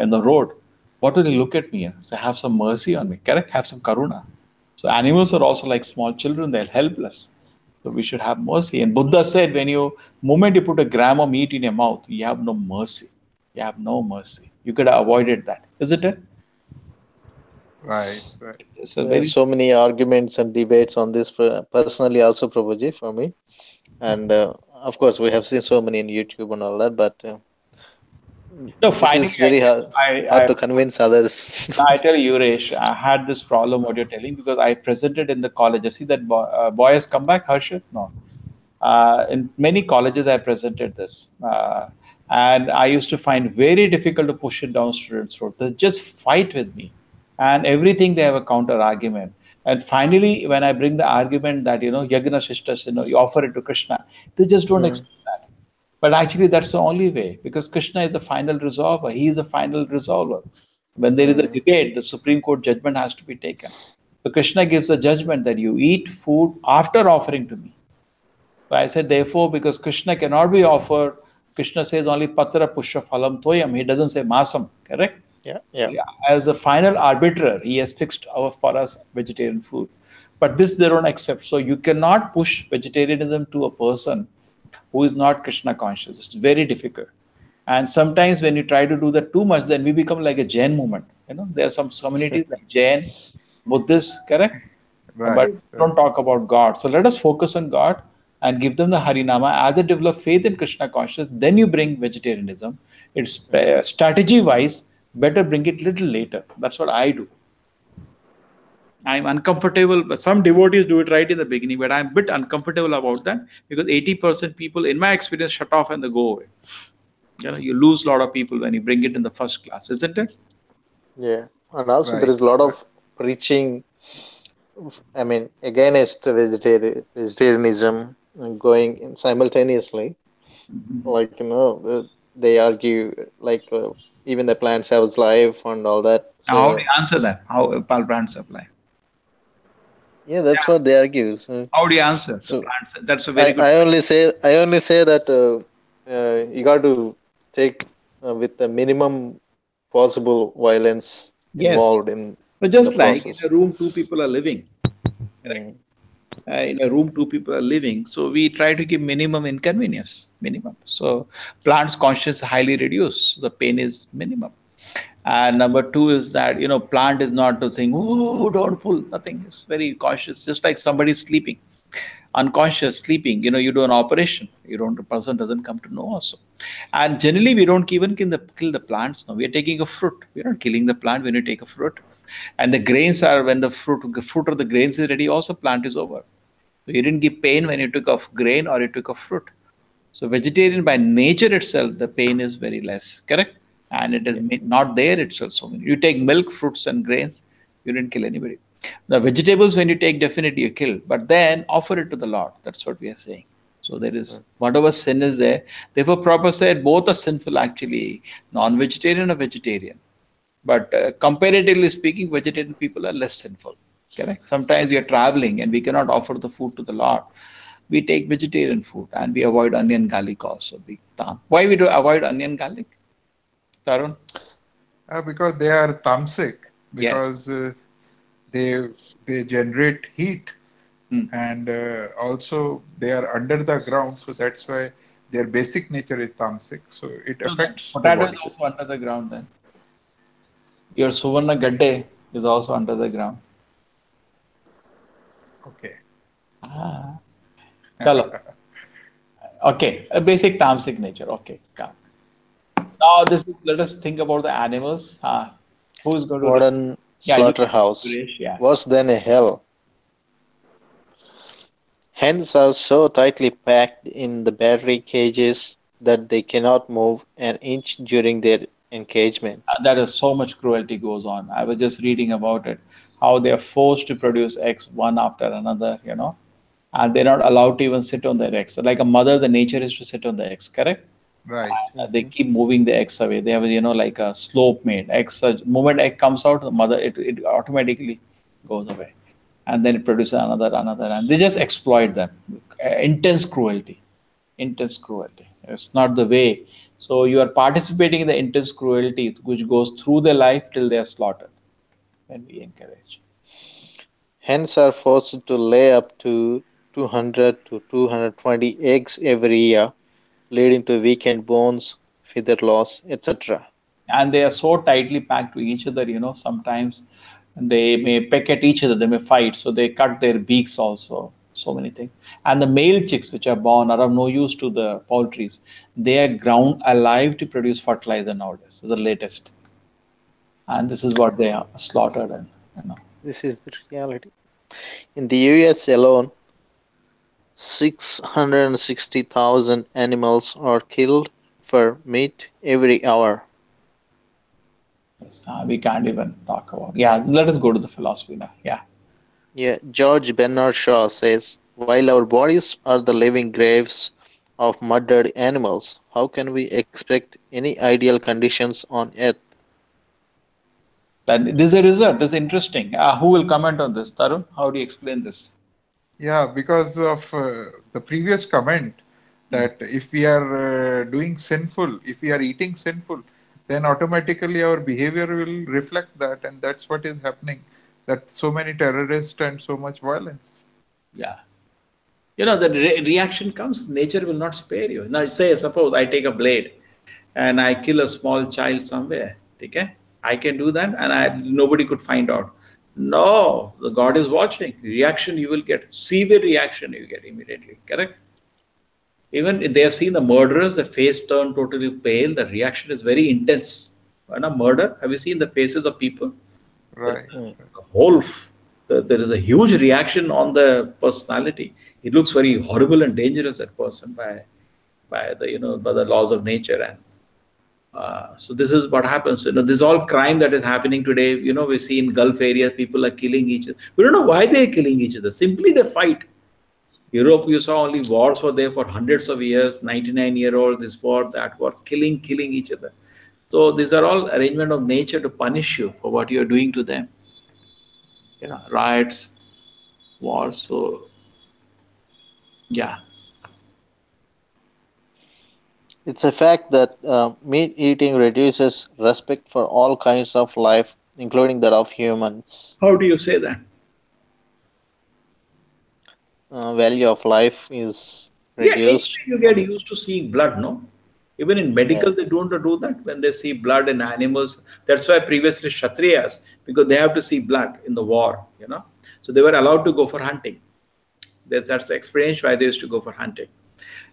in the road. What will he look at me? So have some mercy on me, correct? Have some karuna. So animals are also like small children. They're helpless. So we should have mercy. And Buddha said, moment you put a gram of meat in your mouth, you have no mercy. You have no mercy. You could have avoided that, isn't it? Right. So many arguments and debates on this personally also, Prabhuji, for me. And of course, we have seen so many in YouTube and all that, but it's very hard to convince others. I tell you, Yuresh, I had this problem, what you're telling, because I presented in the college. You see that boy has come back, Harshit? No. In many colleges, I presented this. And I used to find very difficult to push it down students' throat. They just fight with me. And everything, they have a counter argument. And finally, when I bring the argument that, Yagna Shishtas, you offer it to Krishna, they just don't accept that. But actually, that's the only way, because Krishna is the final resolver. He is the final resolver. When there is a debate, the Supreme Court judgment has to be taken. So Krishna gives a judgment that you eat food after offering to me. So I said, therefore, because Krishna cannot be offered, Krishna says only patra pushya phalam toyam. He doesn't say masam, correct? Yeah. As a final arbiter, he has fixed for us vegetarian food. But this they don't accept. So you cannot push vegetarianism to a person who is not Krishna conscious. It's very difficult. And sometimes when you try to do that too much, then we become like a Jain movement. There are some communities like Jain, Buddhists, correct? Right. But don't talk about God. So let us focus on God and give them the Harinama. As they develop faith in Krishna consciousness, then you bring vegetarianism. It's strategy-wise, better bring it little later. That's what I do. I'm uncomfortable, but some devotees do it right in the beginning, but I'm a bit uncomfortable about that because 80% people, in my experience, shut off and they go away. You lose a lot of people when you bring it in the first class, isn't it? Yeah. And also there Right. is a lot of preaching, I mean, against vegetarianism going in simultaneously. Like, they argue like even the plants have life and all that. How do So you answer that? How plants apply? yeah, that's what they argue. So, How do you answer the so plants? That's a very I, good I question. only say I only say that you got to take with the minimum possible violence Yes. involved in But the just like in a process. room, two people are living. Mm. In a room, two people are living. So we try to give minimum inconvenience, minimum. So plants conscious highly reduced. The pain is minimum. And number two is that plant is not to saying, "Oh, don't pull." Nothing. It's very cautious. Just like somebody sleeping, unconscious sleeping. You do an operation. You don't. The person doesn't come to know also. And generally, we don't even kill the plants. No, we are taking a fruit. We're not killing the plant when you take a fruit. And the grains are when the fruit or the grains is ready. Also, plant is over. So you didn't give pain when you took a grain or you took a fruit. So vegetarian by nature itself, the pain is very less, correct? And it is Yeah. not there itself. So many. You take milk, fruits, and grains, you didn't kill anybody. The vegetables, when you take, definitely you kill, but then offer it to the Lord. That's what we are saying. So there is Mm. whatever sin is there. Therefore, Prabhupada said both are sinful actually, non-vegetarian or vegetarian. But comparatively speaking, vegetarian people are less sinful. Correct. Sometimes we are traveling and we cannot offer the food to the Lord. We take vegetarian food and we avoid onion garlic also. Why we do avoid onion garlic, Tarun? Because they are tamasic, Yes. because they they generate heat, Hmm. and also they are under the ground, so that's why their basic nature is tamasic, so it So then affects the potato is body. also under the ground then. Your Suvarna Gadde is also under the ground. Okay. Ah. Chalo. Okay. A basic tamasic nature. Okay. Come. Now let us think about the animals. Who's going to Modern Yeah, you, slaughterhouse Suresh, yeah. worse than a hell. Hens are so tightly packed in the battery cages that they cannot move an inch during their engagement. That is so much cruelty goes on. I was just reading about it, how they are forced to produce eggs one after another, and they're not allowed to even sit on their eggs. So like a mother, the nature is to sit on the eggs, correct? Right. And they Hmm. keep moving the eggs away. They have, like a slope made. Eggs, moment egg comes out, the mother, it automatically goes away. And then it produces another, and they just exploit them. Intense cruelty. Intense cruelty. It's not the way. So you are participating in the intense cruelty which goes through their life till they are slaughtered when we encourage. Hens are forced to lay up to 200 to 220 eggs every year, leading to weakened bones, feather loss, etc. And they are so tightly packed to each other, sometimes they may peck at each other, they may fight, so they cut their beaks also, so many things. And the male chicks which are born are of no use to the poultries. They are ground alive to produce fertilizer nowadays. This is the latest. And this is what they are slaughtered and. This is the reality. In the US alone, 660,000 animals are killed for meat every hour. Yes, we can't even talk about. Yeah, let us go to the philosophy now. Yeah. Yeah, George Bernard Shaw says, while our bodies are the living graves of murdered animals, how can we expect any ideal conditions on earth? Then this is a result. This is interesting. Who will comment on this? Tarun, how do you explain this? Yeah, because of the previous comment, Hmm. that if we are doing sinful, if we are eating sinful, then automatically our behavior will reflect that, and that's what is happening. That so many terrorists and so much violence. Yeah. The reaction comes, nature will not spare you. Now, suppose I take a blade and I kill a small child somewhere. Okay? I can do that and nobody could find out. No, the God is watching. Reaction you will get, severe reaction you get immediately. Correct? Even if they have seen the murderers, the face turned totally pale, the reaction is very intense. When a murder, have you seen the faces of people? The, Right. Mm. the whole, there is a huge reaction on the personality. It looks very horrible and dangerous, that person, by the laws of nature. And So this is what happens. This all crime that is happening today. We see in Gulf areas, people are killing each other. We don't know why they are killing each other. Simply they fight. Europe, you saw only wars were there for hundreds of years. 99-year-old, this war, that war, killing each other. So these are all arrangement of nature to punish you for what you are doing to them. Riots, wars. So yeah. It's a fact that meat eating reduces respect for all kinds of life, including that of humans. How do you say that? Value of life is Yeah, reduced. anyway, you get used to seeing blood, no? Even in medical, Yeah. they don't do that when they see blood in animals. That's why previously Kshatriyas, because they have to see blood in the war. So they were allowed to go for hunting. That's the explanation why they used to go for hunting.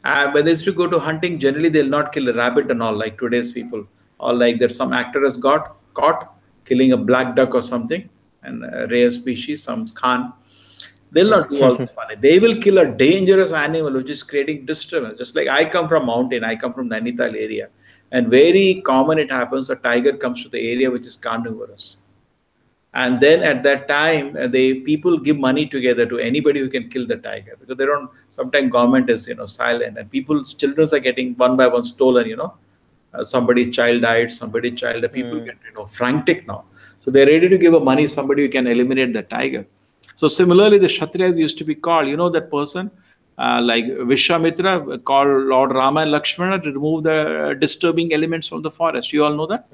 And when they used to go to hunting, generally they'll not kill a rabbit and all like today's people. Or like that some actor has got caught killing a black duck or something, and a rare species, some Khan. They'll not do all this funny. They will kill a dangerous animal which is creating disturbance. Just like I come from mountain, I come from Nainital area. And very common it happens, a tiger comes to the area which is carnivorous. And then at that time, the people give money together to anybody who can kill the tiger, because they don't. Sometimes government is silent, and children are getting one by one stolen. Somebody's child died, somebody's child. People get frantic now, so they're ready to give a money somebody who can eliminate the tiger. So similarly, the Kshatriyas used to be called. That person. Like Vishwamitra called Lord Rama and Lakshmana to remove the disturbing elements from the forest. You all know that?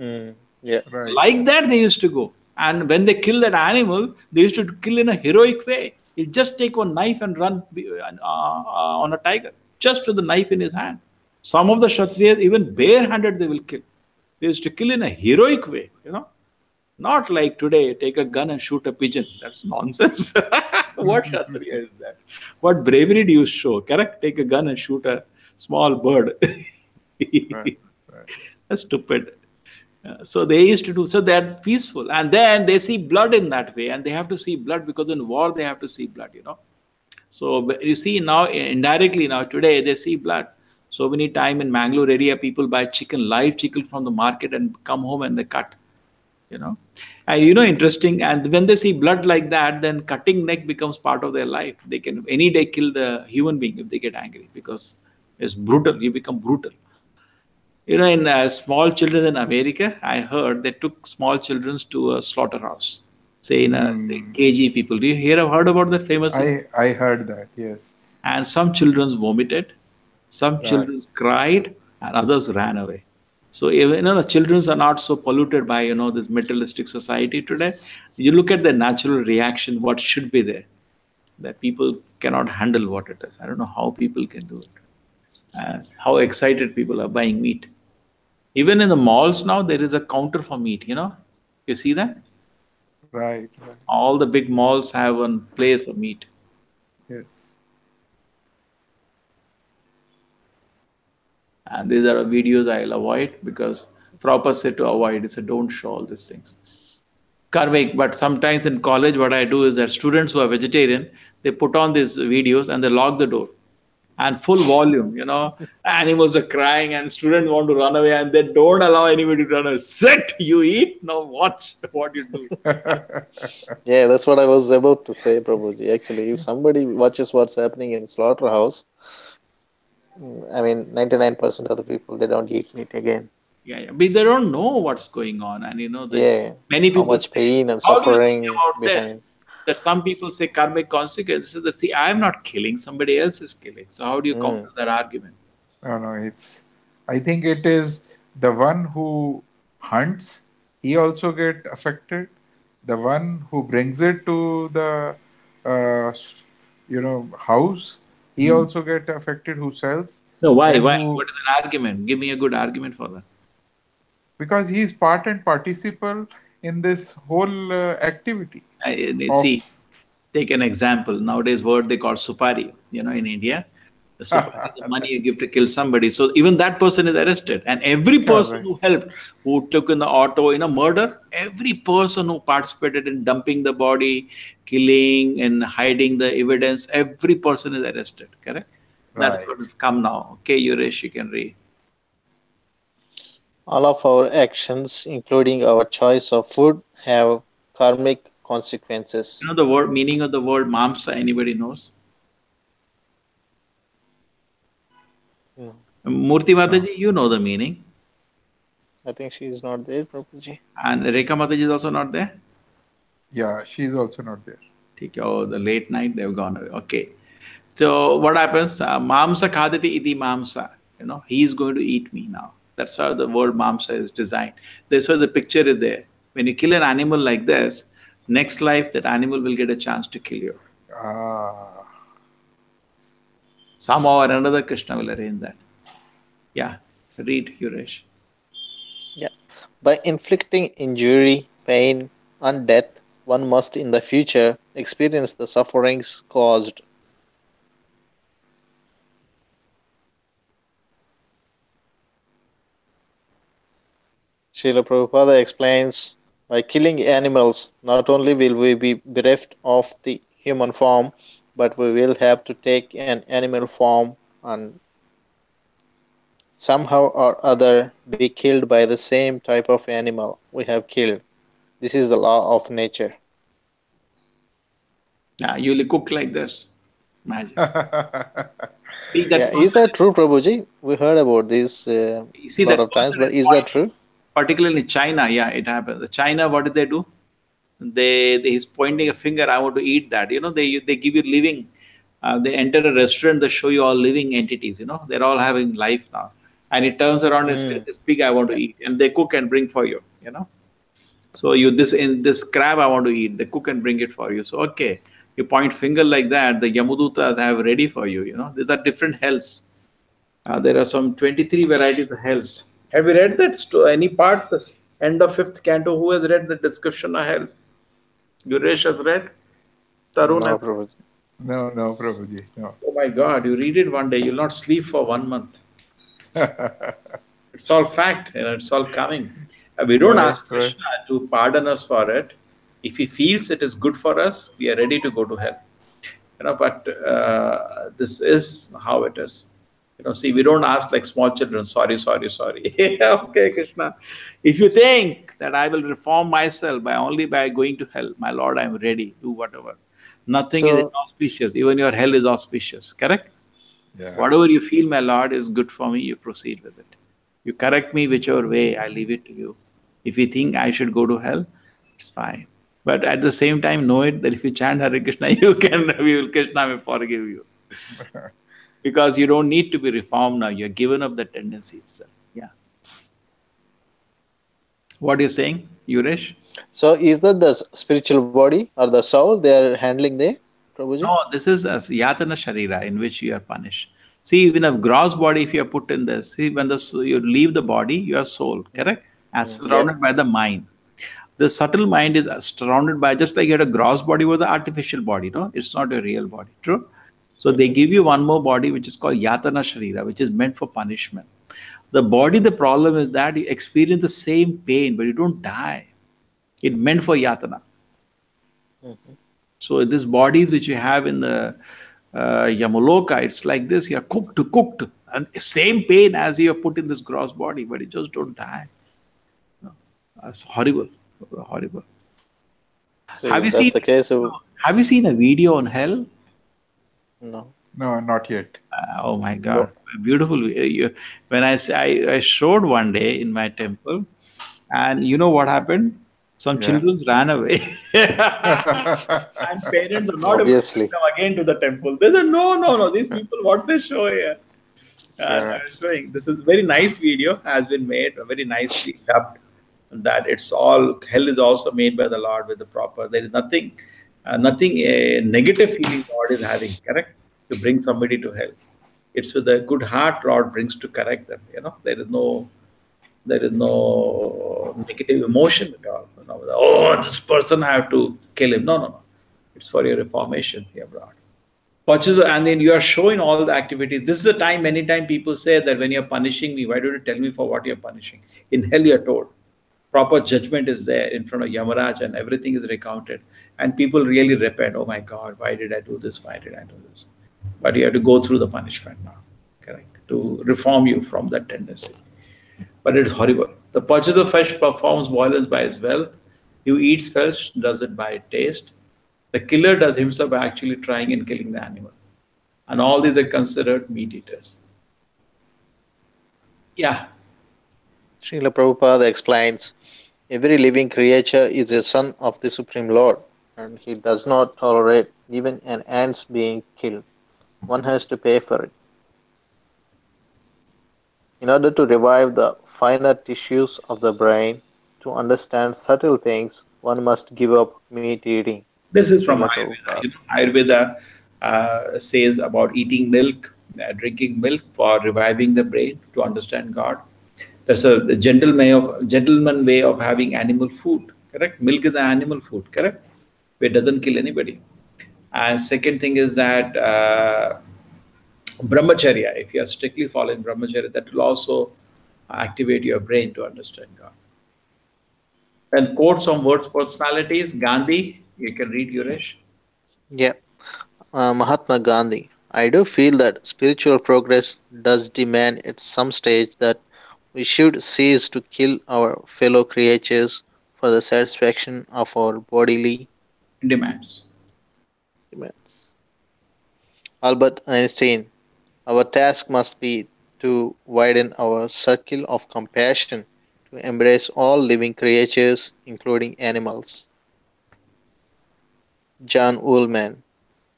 Yeah. Right. Like that, they used to go. And when they kill that animal, they used to kill in a heroic way. You just take one knife and run on a tiger, just with the knife in his hand. Some of the Kshatriyas, even barehanded, they will kill. They used to kill in a heroic way, Not like today, take a gun and shoot a pigeon. That's nonsense. What Kshatriya is that? What bravery do you show? Correct? Take a gun and shoot a small bird. Right. That's stupid. So they used to do, so they're peaceful. And then they see blood in that way, and they have to see blood because in war they have to see blood. So you see now, indirectly now, today they see blood. So many time in Mangalore area, people buy live chicken from the market and come home and they cut. And interesting. And when they see blood like that, then cutting neck becomes part of their life. They can any day kill the human being if they get angry, because it's brutal. You become brutal. In small children in America, I heard they took small children to a slaughterhouse. Say say KG people. Do you heard about that famous? I heard that, yes. And some children vomited, some Right. children cried, and others ran away. So even the children are not so polluted by this materialistic society today. You look at the natural reaction, what should be there, that people cannot handle what it is. I don't know how people can do it. How excited people are buying meat. Even in the malls now, there is a counter for meat. You see that? Right. All the big malls have one place of meat. Yes. And these are videos I'll avoid, because Prabhupada said to avoid. He said, don't show all these things. Karmic, but sometimes in college, what I do is that students who are vegetarian, they put on these videos and they lock the door. And full volume, animals are crying and students want to run away and they don't allow anybody to run away. Sit, you eat, now watch what you do. Yeah, that's what I was about to say, Prabhuji. Actually, if somebody watches what's happening in slaughterhouse, 99% of the people, they don't eat meat again. Yeah. But they don't know what's going on. And many How people much say, pain and how do you suffering say about this? behind. That some people say karmic consequences. That see, I am not killing, somebody else is killing. So how do you counter that argument? No, I think it is the one who hunts, he also get affected. The one who brings it to the, house, he also get affected, who sells. No, why? Then What is an argument? Give me a good argument for that. because he is part and participle in this whole activity See, take an example. Nowadays, word they call supari. In India, the supari is the money you give to kill somebody. So even that person is arrested, and every person Correct. who helped, who took in the auto in a murder, every person who participated in dumping the body, killing, and hiding the evidence, every person is arrested. Correct? That's Right. what has come now. Okay, Yuresh, you can read. All of our actions, including our choice of food, have karmic consequences. You know the word meaning of the word mamsa, anybody knows? No, Murti No. Mataji, you know the meaning. I think she is not there, Prabhuji. And Rekha Mataji is also not there? Yeah, she's also not there. Okay, oh, the late night, they've gone away. Okay. So what happens? Mamsa khadati iti mamsa. You know, he is going to eat me now. That's how the word mamsa is designed. That's why the picture is there. When you kill an animal like this, next life that animal will get a chance to kill you. Ah. Somehow or another, Krishna will arrange that. Yeah, read, Yuresh. Yeah. By inflicting injury, pain, and death, one must in the future experience the sufferings caused. Srila Prabhupada explains, by killing animals, not only will we be bereft of the human form, but we will have to take an animal form and somehow or other be killed by the same type of animal we have killed. This is the law of nature. Yeah, you will cook like this. Imagine. See Yeah, that is person, that true, Prabhuji? We heard about this you a see lot that of times, person but is is that pointing, true? particularly in China, yeah, it happens. The China, what do they do? He's pointing a finger. I want to eat that. You know, they give you living. They enter a restaurant. They show you all living entities. You know, they're all having life now. And it turns around and says, Mm. "This pig I want to Yeah. eat," and they cook and bring for you. You know, so you this crab I want to eat. They cook and bring it for you. So okay, you point finger like that. The Yamudutas have ready for you. You know, these are different hells. There are some 23 varieties of hells. Have you read that? Any part? This end of fifth canto. Who has read the description of hell? Yuresh has read. Tarun has No, read. Prabhuji. No, no, Prabhuji, no. Oh my God! You read it one day, you'll not sleep for 1 month. It's all fact. You know, it's all coming. We don't Right, ask right. Krishna to pardon us for it. If he feels it is good for us, we are ready to go to hell. You know, but this is how it is. You know, see, we don't ask like small children, sorry, sorry, sorry. Okay, Krishna. If you think that I will reform myself by going to hell, my Lord, I'm ready, do whatever. Nothing is So, inauspicious. Even your hell is auspicious, correct? Yeah. Whatever you feel, my Lord, is good for me, you proceed with it. You correct me whichever way, I leave it to you. If you think I should go to hell, it's fine. But at the same time, know it that if you chant Hare Krishna, Krishna may forgive you. Because you don't need to be reformed now. You're given up the tendency itself. Yeah. What are you saying, Yuresh? so is that the spiritual body or the soul they are handling there, Prabhuji? No, this is a yatana sharira in which you are punished. See, even a gross body, if you are put in this, see, when you leave the body, your soul, Mm. correct? As Yeah. surrounded by the mind. The subtle mind is surrounded by, just like you had a gross body was an artificial body, no? It's not a real body, true? So they Hmm. give you one more body which is called yatana sharira, which is meant for punishment. The body, the problem is that you experience the same pain, but you don't die. It meant for yatana. Hmm. So these bodies which you have in the Yamaloka, it's like this: you are cooked, and same pain as you are put in this gross body, but you just don't die. No, that's horrible, horrible. So Have if you that's seen? the case, so Have you seen a video on hell? no. No, not yet. Oh my No. God, beautiful video. When I showed one day in my temple, and you know what happened? Some Yeah. children ran away. And parents are not able to bring Obviously. them again to the temple. They said, no, no, no, these people, what they show here. And I Yeah. was showing, this is very nice video, has been made, very nicely dubbed. That it's all, hell is also made by the Lord with the proper, there is nothing a negative feeling God is having, correct? To bring somebody to hell. It's with a good heart Lord brings to correct them, you know. There is no negative emotion at all. You know, oh, this person I have to kill him. No, no, no. It's for your reformation here, brought. And then you are showing all the activities. This is the time, many times people say that when you're punishing me, why don't you tell me for what you're punishing? In hell, you're told. Proper judgment is there in front of Yamaraj and everything is recounted. And people really repent. Oh my God, why did I do this? Why did I do this? But you have to go through the punishment now, correct? To reform you from that tendency. but it's horrible. The purchaser of fish performs violence by his wealth. Who eats fish does it by taste. The killer does himself by actually trying and killing the animal. And all these are considered meat eaters. Yeah, Srila Prabhupada explains, every living creature is a son of the Supreme Lord, and he does not tolerate even an ant's being killed. One has to pay for it. In order to revive the finer tissues of the brain, to understand subtle things, one must give up meat eating. this is from Srila Ayurveda. Prabhupada. Ayurveda says about eating milk, drinking milk for reviving the brain to understand God. There's a gentleman way of having animal food. Correct. Milk is an animal food. Correct. It doesn't kill anybody. And second thing is that brahmacharya. If you are strictly following brahmacharya, that will also activate your brain to understand God. And quotes on words personalities. Gandhi. You can read Yuresh. Yeah, Mahatma Gandhi. I do feel that spiritual progress does demand at some stage that we should cease to kill our fellow creatures for the satisfaction of our bodily Demands. demands. Albert Einstein. Our task must be to widen our circle of compassion, to embrace all living creatures, including animals. John Ullman.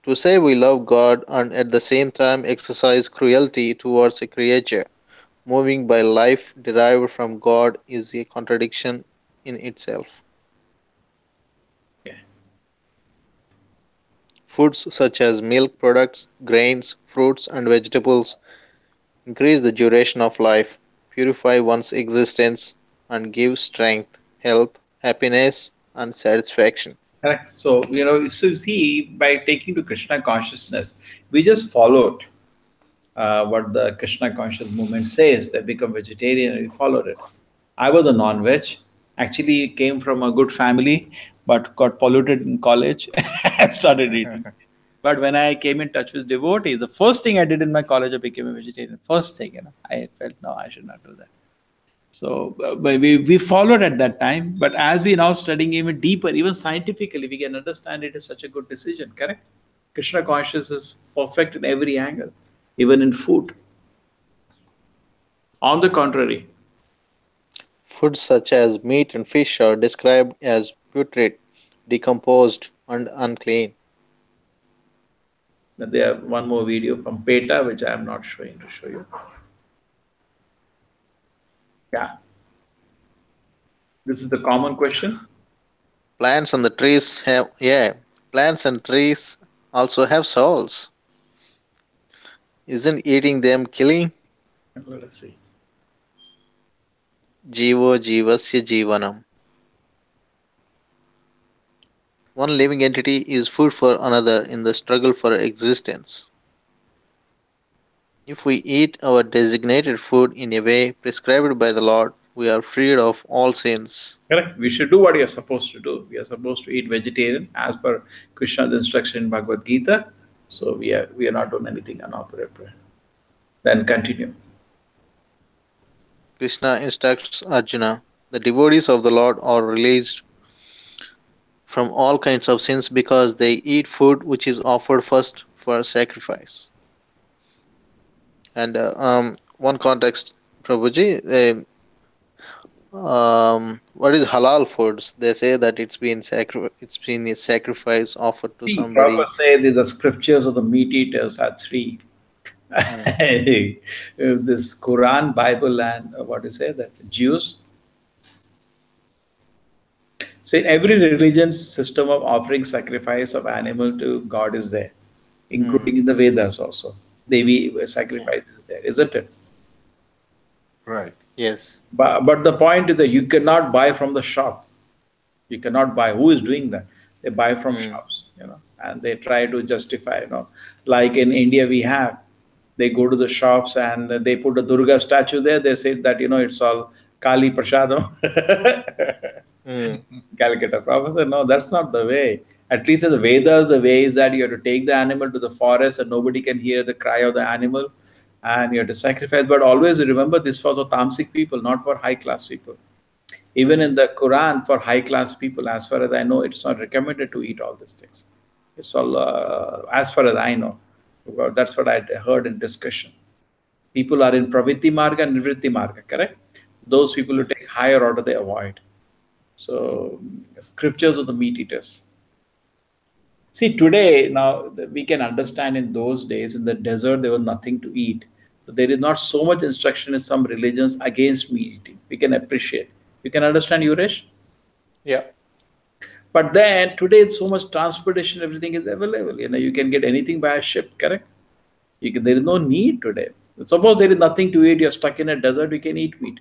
To say we love God and at the same time exercise cruelty towards a creature moving by life derived from God is a contradiction in itself. Yeah. Foods such as milk products, grains, fruits, and vegetables increase the duration of life, purify one's existence, and give strength, health, happiness, and satisfaction. Correct. So, so see, by taking to Krishna consciousness, we just followed what the Krishna conscious movement says. They become vegetarian and we followed it. I was a non-veg, actually came from a good family, but got polluted in college and started eating. But when I came in touch with devotees, the first thing I did in my college, I became a vegetarian. First thing, I felt, no, I should not do that. So but we followed at that time, but as we now studying even deeper, even scientifically, we can understand it is such a good decision, correct? Krishna consciousness is perfect in every angle, even in food. On the contrary, Foods such as meat and fish are described as putrid, decomposed, and unclean. there one more video from PETA, which I am not showing to show you. Yeah, this is the common question. Plants and the trees have, plants and trees also have souls. Isn't eating them killing? Let us see. Jivo jivasya jivanam. One living entity is food for another in the struggle for existence. If we eat our designated food in a way prescribed by the Lord, we are freed of all sins. Correct. We should do what we are supposed to do. We are supposed to eat vegetarian as per Krishna's instruction in Bhagavad Gita. So we are not doing anything inappropriate. Then continue. Krishna instructs Arjuna, the devotees of the Lord are released from all kinds of sins because they eat food which is offered first for sacrifice. And one context, Prabhuji, what is halal foods? They say that it's been a sacrifice offered to See, somebody. Prabhupada says that the scriptures of the meat eaters are three. This Quran, Bible, and what do you say that Jews. So in every religion's system of offering sacrifice of animal to God is there, including in the Vedas also. Devi Yeah. sacrifice is there, isn't it? Right. Yes. But the point is that you cannot buy from the shop. You cannot buy. Who is doing that? They buy from shops, and they try to justify, like in India we have, they go to the shops and they put a Durga statue there. They say that, it's all Kali Prasadam. Mm. Calcutta. Professor, no, that's not the way. At least in the Vedas, the way is that you have to take the animal to the forest and nobody can hear the cry of the animal. and you have to sacrifice. But always remember, this was for tamasic people, not for high class people. Even in the Quran, for high class people, as far as I know, it's not recommended to eat all these things. It's all, as far as I know. Well, that's what I heard in discussion. People are in Pravritti Marga and Nivritti Marga, correct? Those people who take higher order, they avoid. So, scriptures of the meat eaters. See, today, now we can understand in those days, in the desert, there was nothing to eat. So there is not so much instruction in some religions against meat eating. We can appreciate. You can understand, Yuresh? Yeah. But then today, it's so much transportation, everything is available. You can get anything by a ship, correct? There is no need today. Suppose there is nothing to eat, you're stuck in a desert, you can eat meat.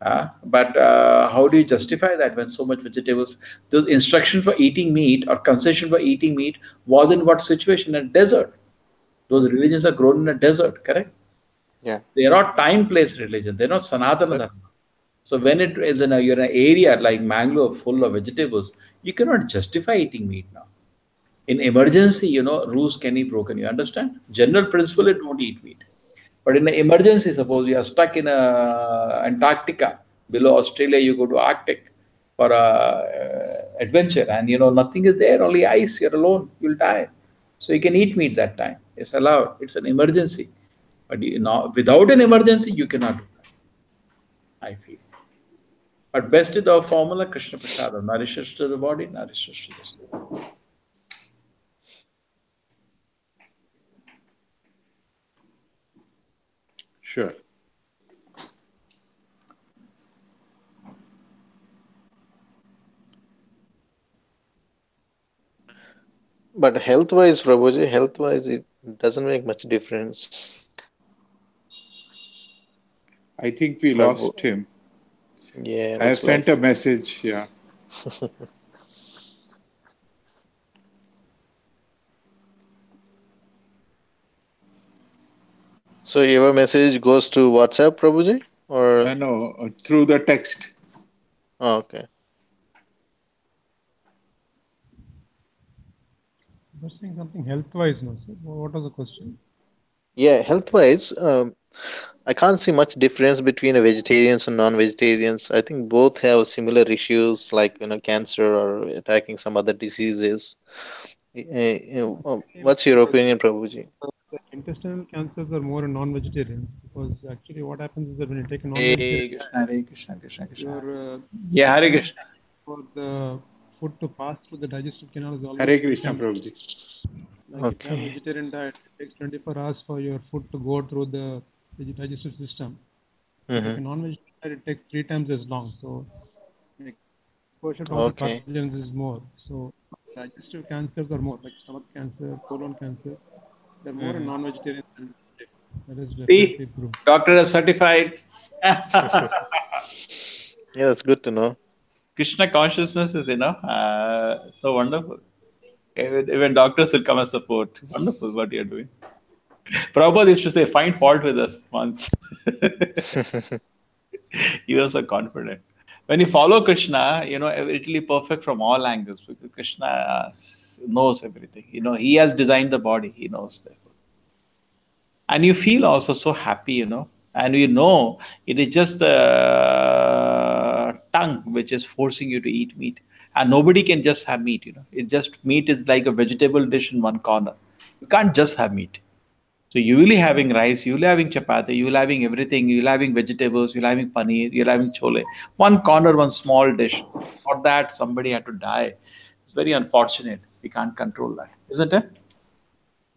But how do you justify that when so much vegetables? Those instruction for eating meat or concession for eating meat was in what situation? A desert. Those religions are grown in a desert, correct? Yeah. They are not time-place religion. They're not Sanatana Dharma. So when it is you're in an area like Mangalore full of vegetables, you cannot justify eating meat now. In emergency, rules can be broken. You understand? General principle, it don't eat meat. But in an emergency, suppose you are stuck in Antarctica, below Australia, you go to Arctic for a adventure, and nothing is there, only ice. You're alone, you'll die. So you can eat meat that time. It's allowed. It's an emergency. But without an emergency, you cannot do that, I feel. But best is our formula, Krishna Prasada, nourishes to the body, nourishes to the soul. Sure. But health-wise, Prabhuji, health-wise, it doesn't make much difference. I think we Prabhu. lost him. Yeah, I have looks sent like. a message. Yeah. So your message goes to WhatsApp, Prabhuji, or No, through the text. oh, okay. You're saying something health-wise, no, sir? What was the question? Yeah, health-wise, I can't see much difference between a vegetarians and non-vegetarians. I think both have similar issues like cancer or attacking some other diseases. What's your opinion, Prabhuji? The intestinal cancers are more in non-vegetarians because actually what happens is that when you take a Hare non-vegetarian, Krishna, Hare Krishna, Krishna Krishna. your Yeah, Hare Krishna. for the food to pass through the digestive canal is always Hare Krishna, Prabhuji. like if you have a Okay. vegetarian diet, it takes 24 hours for your food to go through the digestive system. If Mm-hmm. a non-vegetarian diet, it takes 3 times as long. So exposure to all the Okay. pathogens is more. So digestive cancers are more, like stomach cancer, colon cancer. They're more in non-vegetarian than vegetarian. That is definitely See, proved. doctor is certified. Yeah, that's good to know. Krishna consciousness is, so wonderful. Even doctors will come and support. Wonderful what you're doing. Prabhupada used to say, find fault with us once. He was so confident. When you follow Krishna, it will be perfect from all angles because Krishna knows everything. He has designed the body. He knows that. And you feel also so happy, and it is just the tongue which is forcing you to eat meat. And nobody can just have meat, meat is like a vegetable dish in one corner. You can't just have meat. So you will be having rice, you will be having chapati, you will be having everything, you will be having vegetables, you will be having paneer, you will be having chole. One corner, one small dish. For that, somebody had to die. It's very unfortunate. We can't control that, isn't it?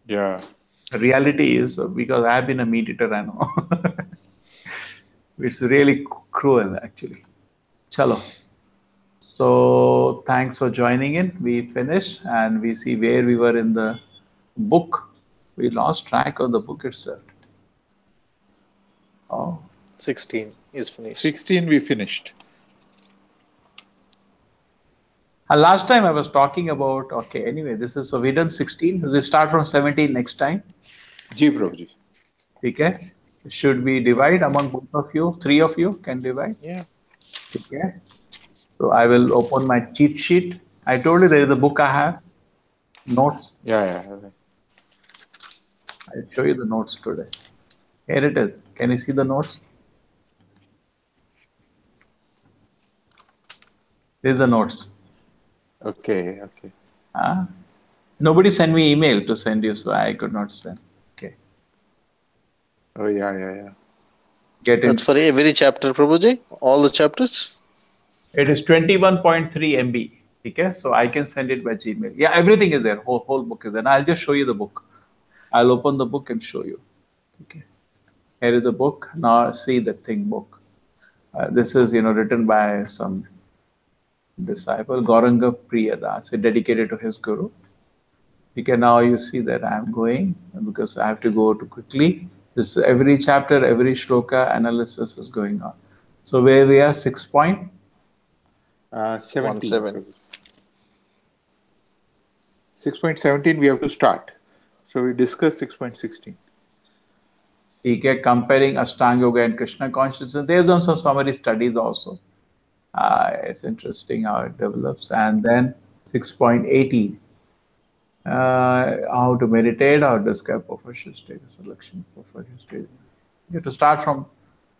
Yeah. Reality is, because I have been a meat eater, I know. It's really cruel, actually. Chalo. So thanks for joining in. We finished and we see where we were in the book. We lost track of the book itself. Oh. 16 is finished. 16 we finished. Last time I was talking about, okay, anyway, so we done 16. We start from 17 next time. Ji, Prabhuji. Okay. Should we divide among both of you? 3 of you can divide? Yeah. Okay. So I will open my cheat sheet. I told you there is a book I have. Notes. Yeah. I'll show you the notes today. Here it is. Can you see the notes? These are the notes. Okay, okay. Nobody sent me email to send you, so I could not send. Okay. Oh, yeah. Get That's in. for every chapter, Prabhuji? All the chapters? It is 21.3 MB. Okay, so I can send it by Gmail. Yeah, everything is there. Whole book is there. And I'll just show you the book. I'll open the book and show you. Okay. Here is the book. Now see the thing book. This is written by some disciple, Gauranga Priyadas, dedicated to his guru. Okay, now you see that I'm going because I have to go too quickly. This every chapter, every shloka analysis is going on. So where we are 6.17. 17. 6.17 we have to start. So we discuss 6.16. Okay, comparing Ashtanga Yoga and Krishna consciousness. There's done some summary studies also. It's interesting how it develops. And then 6.18. How to meditate, how to describe professional status, selection, professional status. You have to start from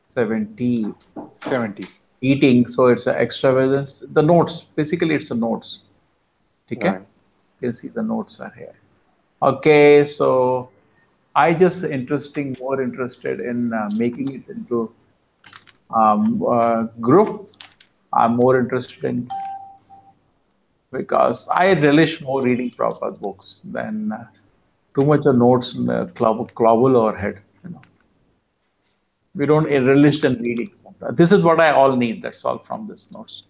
70. 70. Eating, so it's an extravagance. The notes, basically it's the notes. Okay? Right. You can see the notes are here. Okay, so I just more interested in making it into group. I'm more interested in because I relish more reading proper books than too much of notes in the clobble our head. We don't relish in reading. This is what I all need. That's all from this notes.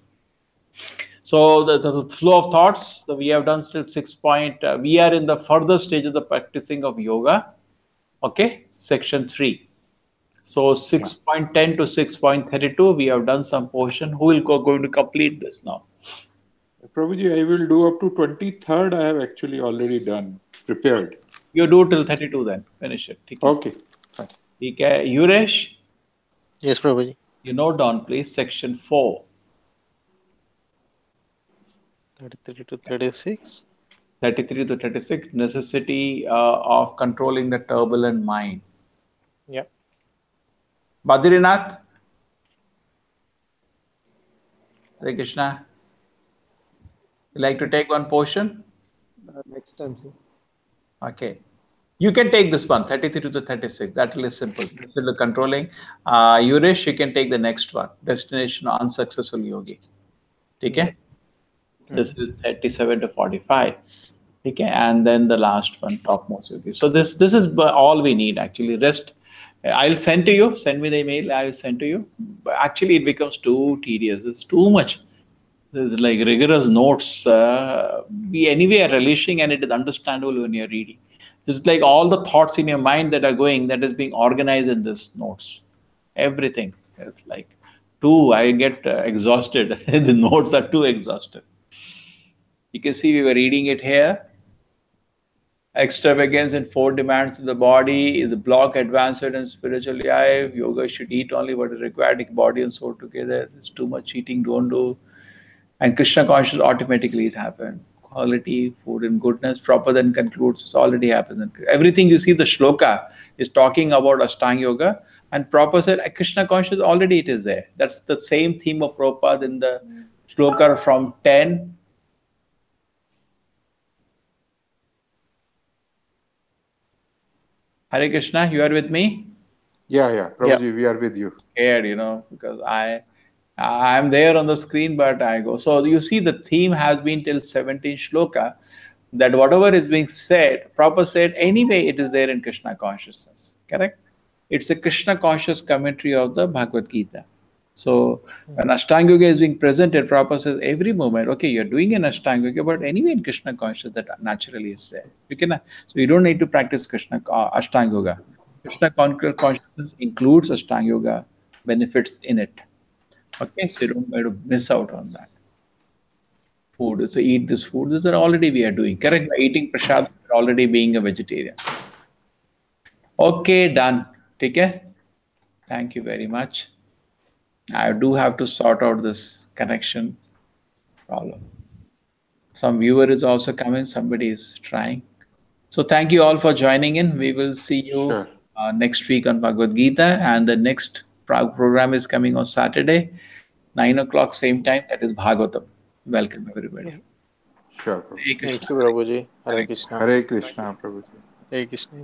So the flow of thoughts. So we have done still 6 point. We are in the further stages of practicing of yoga. Okay, section 3. So 6.10 to 6.32, we have done some portion. Who will going to complete this now? Prabhuji, I will do up to 23rd. I have actually already done, prepared. You do till 32 then. Finish it. Okay, fine. Okay, Yuresh? Yes, Prabhuji. You note down, please, section 4. 33 to 36. 33 to 36, necessity of controlling the turbulent mind. Yeah. Badrinath? Hare Krishna. You like to take one portion? Next time, sir. Okay. You can take this one, 33 to 36. That is simple. This is the controlling. Yuresh, you can take the next one. Destination unsuccessful yogi. Okay? This is 37 to 45. Okay, and then the last one, topmost yogi. So this is all we need actually. Rest. I'll send to you. Send me the email. I will send to you. But actually, it becomes too tedious. It's too much. There's like rigorous notes. We anyway are relishing, and it is understandable when you're reading. Just like all the thoughts in your mind that are going, that is being organized in this notes. Everything. It's like I get exhausted. The notes are too exhausted. You can see we were reading it here. Extravagance and 4 demands of the body is a block advanced in spiritual life. Yoga should eat only what is required, body and soul together. It's too much eating, don't do. And Krishna consciousness, automatically it happened. Quality, food and goodness, proper then concludes, it's already happened. Everything you see, the shloka is talking about Ashtanga Yoga, and proper said Krishna consciousness, already it is there. That's the same theme of Prabhupada in the shloka from 10. Hare Krishna, you are with me? Yeah. Prabhuji, we are with you. Scared, because I'm there on the screen, but I go. So you see the theme has been till 17 shloka, that whatever is being said, Prabhupada said, anyway, it is there in Krishna consciousness. Correct? It's a Krishna conscious commentary of the Bhagavad Gita. So when Ashtanga Yoga is being presented, Prabhupada says every moment, okay, you're doing an Ashtanga Yoga, but anyway in Krishna consciousness that naturally is there. So you don't need to practice Krishna Ashtanga Yoga. Krishna consciousness includes Ashtanga Yoga benefits in it. Okay, so you don't have to miss out on that. Food, so eat this food. This is already we are doing. Correct? By eating prasad, we're already being a vegetarian. Okay, done. Okay? Thank you very much. I do have to sort out this connection problem. Some viewer is also coming. Somebody is trying. So thank you all for joining in. We will see you Sure. next week on Bhagavad Gita, and the next program is coming on Saturday, 9 o'clock, same time. That is Bhagavatam. Welcome, everybody. Sure, Prabhuji. Hare Krishna. Thank you, Prabhuji. Hare Krishna. Hare Krishna, Prabhuji. Hare Krishna.